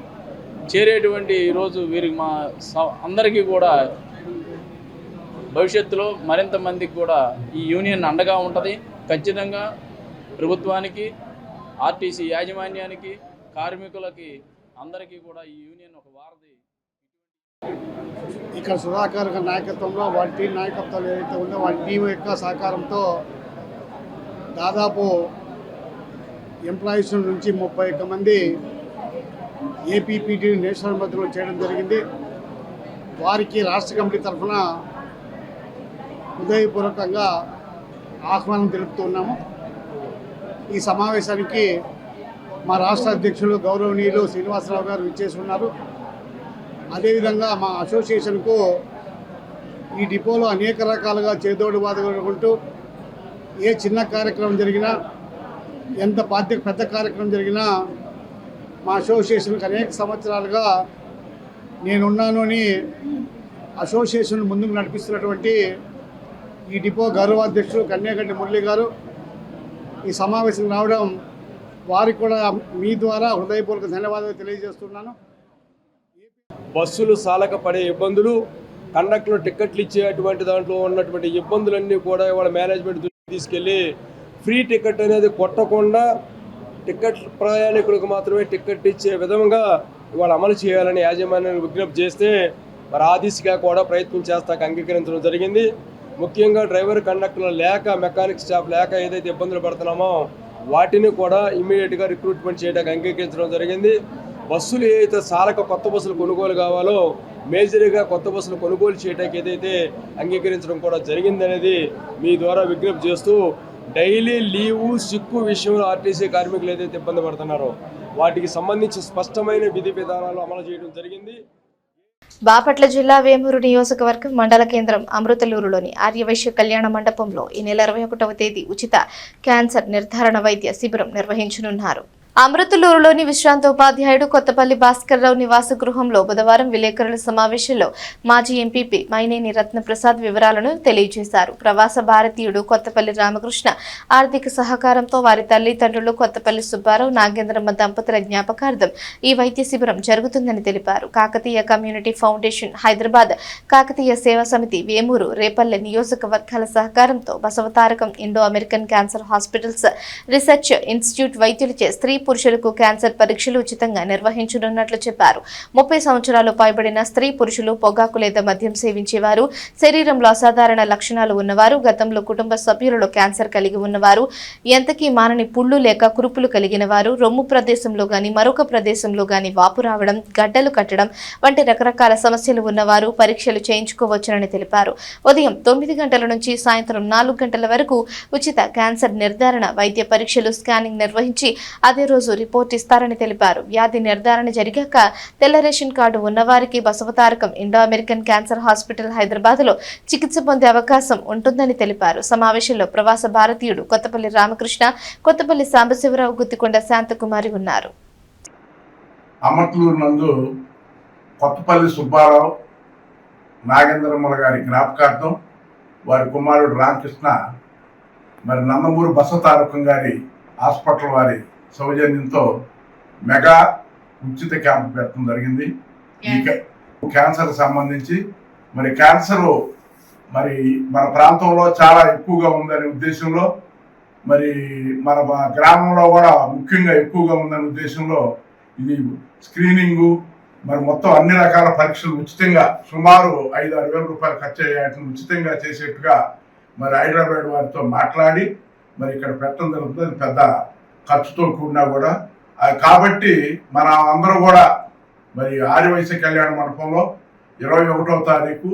చేరేటువంటి ఈరోజు వీరికి మా అందరికీ కూడా భవిష్యత్తులో మరింత మందికి కూడా ఈ యూనియన్ అండగా ఉంటుంది. ఖచ్చితంగా ప్రభుత్వానికి, ఆర్టీసీ యాజమాన్యానికి, కార్మికులకి అందరికీ కూడా ఈ యూనియన్ ఒక వారధి. ఇక్కడ సుధాకర్ నాయకత్వంలో వారి టీం నాయకత్వాలు ఏదైతే ఉందో వారి టీం యొక్క సహకారంతో దాదాపు ఎంప్లాయీస్ నుంచి 31 మంది ఏపీపీటీ నేషనల్ మధ్యలో చేయడం జరిగింది. వారికి రాష్ట్ర కమిటీ తరఫున హృదయపూర్వకంగా ఆహ్వానం తెలుపుతున్నాము. ఈ సమావేశానికి మా రాష్ట్ర అధ్యక్షులు గౌరవనీయులు శ్రీనివాసరావు గారు విచ్చేసి ఉన్నారు. అదేవిధంగా మా అసోసియేషన్కు ఈ డిపోలో అనేక రకాలుగా చేదోడు వాదకుంటూ ఏ చిన్న కార్యక్రమం జరిగినా, ఎంత పెద్ద కార్యక్రమం జరిగినా మా అసోసియేషన్కి అనేక సంవత్సరాలుగా నేనున్నాను అని అసోసియేషన్ ముందుకు నడిపిస్తున్నటువంటి ఈ డిపో గౌరవాధ్యక్షులు కన్యాగడ్డి మురళి గారు ఈ సమావేశం రావడం వారికి కూడా మీ ద్వారా హృదయపూర్వక ధన్యవాదాలు తెలియజేస్తున్నాను. బస్సులు సాలక పడే ఇబ్బందులు, కండక్టర్లు టిక్కెట్లు ఇచ్చేటువంటి దాంట్లో ఉన్నటువంటి ఇబ్బందులన్నీ కూడా ఇవాళ మేనేజ్మెంట్ తీసుకెళ్ళి ఫ్రీ టికెట్ అనేది కొట్టకుండా టికెట్ ప్రయాణికులకు మాత్రమే టికెట్ ఇచ్చే విధంగా ఇవాళ అమలు చేయాలని యాజమాన్యాన్ని విజ్ఞప్తి చేస్తే మరి ఆ దిశగా కూడా ప్రయత్నం చేస్తాక అంగీకరించడం జరిగింది. ముఖ్యంగా డ్రైవర్ కండక్టర్లు లేక, మెకానిక్ స్టాఫ్ లేక ఏదైతే ఇబ్బందులు పడుతున్నామో వాటిని కూడా ఇమీడియట్గా రిక్రూట్మెంట్ చేయడానికి అంగీకరించడం జరిగింది. బస్సులు ఏదైతే సాలక కొత్త బస్సులు కొనుగోలు కావాలో మేజర్గా కొత్త బస్సులు కొనుగోలు చేయడానికి ఏదైతే అంగీకరించడం కూడా జరిగిందనేది మీ ద్వారా విజ్ఞప్తి చేస్తూ, డైలీ లీవు సిక్కు విషయంలో ఆర్టీసీ కార్మికులు ఏదైతే ఇబ్బంది పడుతున్నారో వాటికి సంబంధించి స్పష్టమైన విధి విధానాలు అమలు చేయడం జరిగింది. బాపట్ల జిల్లా వేమూరు నియోజకవర్గం మండల కేంద్రం అమృతలూరులోని ఆర్యవైశ్య కళ్యాణ మండపంలో ఈ నెల 21వ తేదీ ఉచిత క్యాన్సర్ నిర్ధారణ వైద్య శిబిరం నిర్వహించనున్నారు. అమృతలూరులోని విశ్రాంత ఉపాధ్యాయుడు కొత్తపల్లి భాస్కర్రావు నివాస గృహంలో బుధవారం విలేకరుల సమావేశంలో మాజీ ఎంపీపీ మైనేని రత్నప్రసాద్ వివరాలను తెలియజేశారు. ప్రవాస భారతీయుడు కొత్తపల్లి రామకృష్ణ ఆర్థిక సహకారంతో వారి తల్లిదండ్రులు కొత్తపల్లి సుబ్బారావు, నాగేంద్రమ్మ దంపతుల జ్ఞాపకార్థం ఈ వైద్య శిబిరం జరుగుతుందని తెలిపారు. కాకతీయ కమ్యూనిటీ ఫౌండేషన్, హైదరాబాద్ కాకతీయ సేవా సమితి, వేమూరు, రేపల్లె నియోజకవర్గాల సహకారంతో Basavatarakam Indo American cancer hospitals research institute వైద్యులచే స్త్రీ పురుషులకు క్యాన్సర్ పరీక్షలు ఉచితంగా నిర్వహించనున్నట్లు చెప్పారు. 30 సంవత్సరాలు పైబడిన స్త్రీ పురుషులు, పొగాకు లేదా మద్యం సేవించేవారు, శరీరంలో అసాధారణ లక్షణాలు ఉన్నవారు, గతంలో కుటుంబ సభ్యులలో క్యాన్సర్ కలిగి ఉన్నవారు, ఎంతకీ మానని పుళ్ళు లేక కురుపులు కలిగిన వారు, రొమ్ము ప్రదేశంలో గాని మరొక ప్రదేశంలో గాని వాపు రావడం, గడ్డలు కట్టడం వంటి రకరకాల సమస్యలు ఉన్నవారు పరీక్షలు చేయించుకోవచ్చునని తెలిపారు. ఉదయం 9 గంటల నుంచి సాయంత్రం 4 గంటల వరకు ఉచిత క్యాన్సర్ నిర్ధారణ వైద్య పరీక్షలు, స్కానింగ్ నిర్వహించి అదే రోజు రిపోర్ట్ ఇస్తారని తెలిపారు. వ్యాధి నిర్ధారణ జరిగాక తెల్ల రేషన్ కార్డు ఉన్నవారికి Basavatarakam Indo American cancer hospital Hyderabad లో చికిత్స పొందే అవకాశం ఉంటుందని తెలిపారు. సమావేశంలో ప్రవాస భారతీయుడు కొత్తపల్లి రామకృష్ణ, కొత్తపల్లి సాంబశివరావు, గుత్తికొండ శాంతకుమారి ఉన్నారు. అమర్తలూరు నందు కొత్తపల్లి సుబ్బారావు, నాగేంద్రమ్మల గారి జ్ఞాపకార్థం వారి కుమారుడు రామకృష్ణ మరి నందమూరు బసవతారకం గారి హాస్పిటల్ వారి సౌజన్యంతో మెగా ఉచిత క్యాంప్ పెట్టడం జరిగింది. ఈ క్యాన్సర్ సంబంధించి మరి క్యాన్సర్ మరి మన ప్రాంతంలో చాలా ఎక్కువగా ఉందనే ఉద్దేశంలో, మరి మన గ్రామంలో కూడా ముఖ్యంగా ఎక్కువగా ఉందనే ఉద్దేశంలో ఇది స్క్రీనింగు మరి మొత్తం అన్ని రకాల పరీక్షలు ఉచితంగా సుమారు 5-6 వేల రూపాయలు ఖర్చు అయ్యేటట్లు ఉచితంగా చేసేట్టుగా మరి హైదరాబాద్ వారితో మాట్లాడి మరి ఇక్కడ పెట్టడం జరుగుతుంది. పెద్ద ఖర్చుతో కూడినా కూడా కాబట్టి మన అందరూ కూడా మరి ఆర్యవైశ్య కళ్యాణ మండపంలో 21వ తారీఖు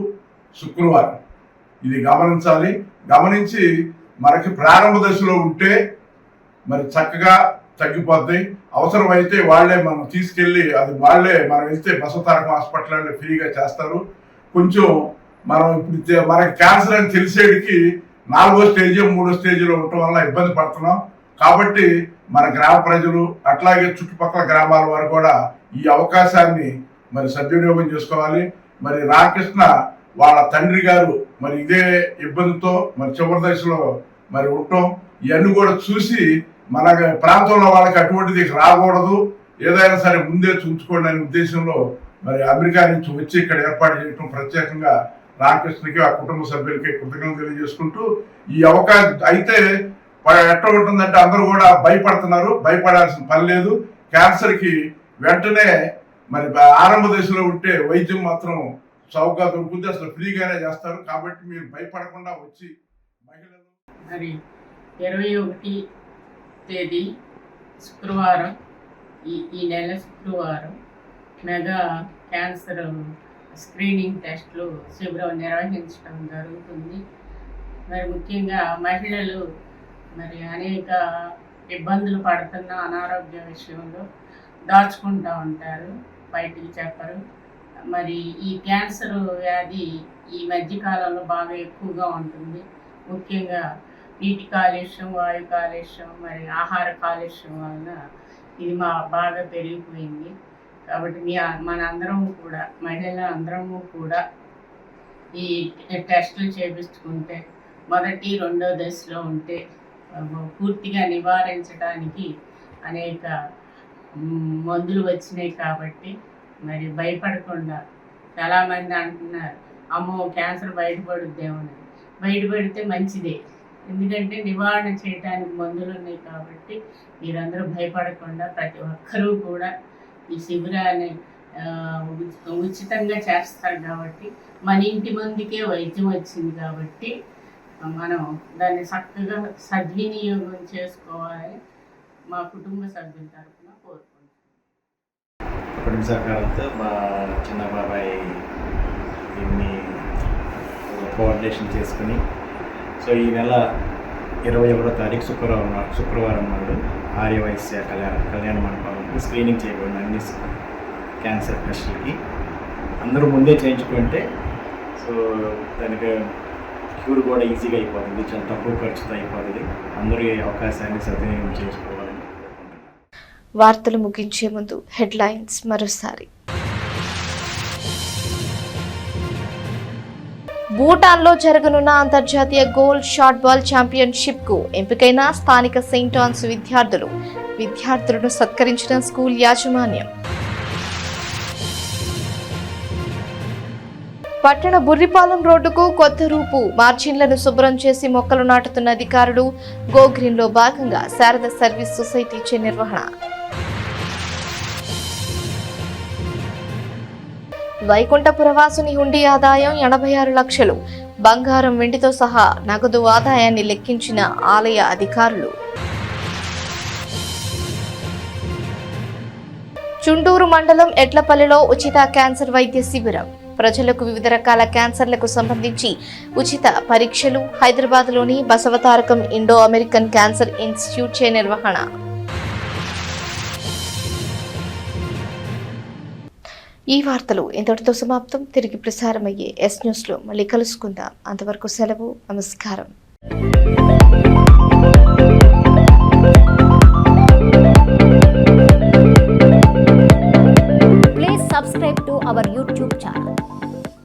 శుక్రవారం ఇది గమనించాలి. గమనించి మనకి ప్రారంభ దశలో ఉంటే మరి చక్కగా తగ్గిపోద్ది. అవసరమైతే వాళ్ళే మనం తీసుకెళ్ళి అది వాళ్ళే మనం వెళ్తే బసవతారకం హాస్పిటల్ ఫ్రీగా చేస్తారు. కొంచెం మనం ఇప్పుడు మనకి క్యాన్సర్ అని తెలిసేటికి 4వ స్టేజ్ 3వ స్టేజ్లో ఉండటం వల్ల ఇబ్బంది పడుతున్నాం. కాబట్టి మన గ్రామ ప్రజలు అట్లాగే చుట్టుపక్కల గ్రామాల వారు కూడా ఈ అవకాశాన్ని మరి సద్వినియోగం చేసుకోవాలి. మరి రామకృష్ణ వాళ్ళ తండ్రి గారు మరి ఇదే ఇబ్బందితో మరి చివరి దశలో మరి ఉండటం ఇవన్నీ కూడా చూసి మన ప్రాంతంలో వాళ్ళకి అటువంటిది రాకూడదు, ఏదైనా సరే ముందే చూసుకోండి అనే ఉద్దేశంలో మరి అమెరికా నుంచి వచ్చి ఇక్కడ ఏర్పాటు చేయడం ప్రత్యేకంగా రామకృష్ణకి ఆ కుటుంబ సభ్యులకి కృతజ్ఞతలు తెలియజేసుకుంటూ ఈ అవకాశం అయితే ఎట్లా ఉంటుందంటే అందరూ కూడా భయపడుతున్నారు. భయపడాల్సిన పని లేదు. క్యాన్సర్కి వెంటనే మరి ఆరంభ దశలో ఉంటే వైద్యం మాత్రం చౌకగా దొరుకుతుంది, అసలు ఫ్రీగానే చేస్తారు. కాబట్టి మీరు భయపడకుండా వచ్చి మహిళలు మరి 21 తేదీ శుక్రవారం ఈ నెల శుక్రవారం మెగా క్యాన్సర్ స్క్రీనింగ్ టెస్ట్లు శిబిరం నిర్వహించడం జరుగుతుంది. మరి ముఖ్యంగా మహిళలు మరి అనేక ఇబ్బందులు పడుతున్న అనారోగ్య విషయంలో దాచుకుంటూ ఉంటారు, బయటికి చెప్పరు. మరి ఈ క్యాన్సర్ వ్యాధి ఈ మధ్యకాలంలో బాగా ఎక్కువగా ఉంటుంది. ముఖ్యంగా నీటి కాలుష్యం, వాయు కాలుష్యం, మరి ఆహార కాలుష్యం వలన ఇది బాగా పెరిగిపోయింది. కాబట్టి మనందరము కూడా మహిళలు అందరము కూడా ఈ టెస్టులు చేయించుకుంటే మొదటి 2వ దశలో ఉంటే పూర్తిగా నివారించడానికి అనేక మందులు వచ్చినాయి. కాబట్టి మరి భయపడకుండా చాలామంది అంటున్నారు, అమ్మో క్యాన్సర్ బయటపడుద్దేమో. బయటపడితే మంచిదే, ఎందుకంటే నివారణ చేయడానికి మందులు ఉన్నాయి కాబట్టి మీరందరూ భయపడకుండా ప్రతి ఒక్కరూ కూడా ఈ శిబిరాన్ని ఉచితంగా చేస్తారు కాబట్టి మన ఇంటి మందికే వైద్యం వచ్చింది కాబట్టి మనం దాన్ని చక్కగా సద్వినియోగం చేసుకోవాలని మా కుటుంబ సభ్యుల తరఫున కోరుకుంటున్నాం. కుటుంబ సహకారంతో మా చిన్న బాబాయ్ దీన్ని కోఆర్డినేషన్ చేసుకుని సో ఈ నెల 21వ తారీఖు శుక్రవారం నాడు ఆర్యవైశ్య కళ్యాణ మండపంలో స్క్రీనింగ్ చేయబడిన అన్ని క్యాన్సర్ టెస్టులకి అందరూ ముందే చేయించుకుంటే సో దానికి క్యూర్ కూడా ఈజీగా అయిపోతుంది, చాలా తక్కువ ఖర్చుతో అయిపోతుంది. అందరూ ఈ అవకాశాన్ని సద్వినియోగం చేసుకోవాలని కోరుకుంటున్నాను. వార్తలు ముగించే ముందు హెడ్లైన్స్ మరోసారి. భూటాన్లో జరగనున్న అంతర్జాతీయ గోల్డ్ షాట్ బాల్ ఛాంపియన్షిప్ కు ఎంపికైన స్థానిక సెయింట్ ఆన్స్ విద్యార్థులను సత్కరించిన స్కూల్ యాజమాన్యం. పట్టణ బుర్రిపాలెం రోడ్డుకు కొత్త రూపు, మార్జిన్లను శుభ్రం చేసి మొక్కలు నాటుతున్న అధికారులు. గో గ్రీన్ లో భాగంగా శారద సర్వీస్ సొసైటీ చే నిర్వహణ. వైకుంఠపురవాసుని హుండీ ఆదాయం 86 లక్షలు, బంగారం వెండితో సహా నగదు ఆదాయాన్ని లెక్కించిన ఆలయ అధికారులు. చుండూరు మండలం ఎట్లపల్లిలో ఉచిత క్యాన్సర్ వైద్య శిబిరం. ప్రజలకు వివిధ రకాల క్యాన్సర్లకు సంబంధించి ఉచిత పరీక్షలు. హైదరాబాద్లోని Basavatarakam Indo American cancer institute చే నిర్వహణ. ఈ వార్తలు ఇంతటితో సమాప్తం. తిరిగి ప్రసారమయ్యే ఎస్ న్యూస్లో మళ్ళీ కలుసుకుందాం. అంతవరకు సెలవు. నమస్కారం. Please subscribe to our YouTube channel.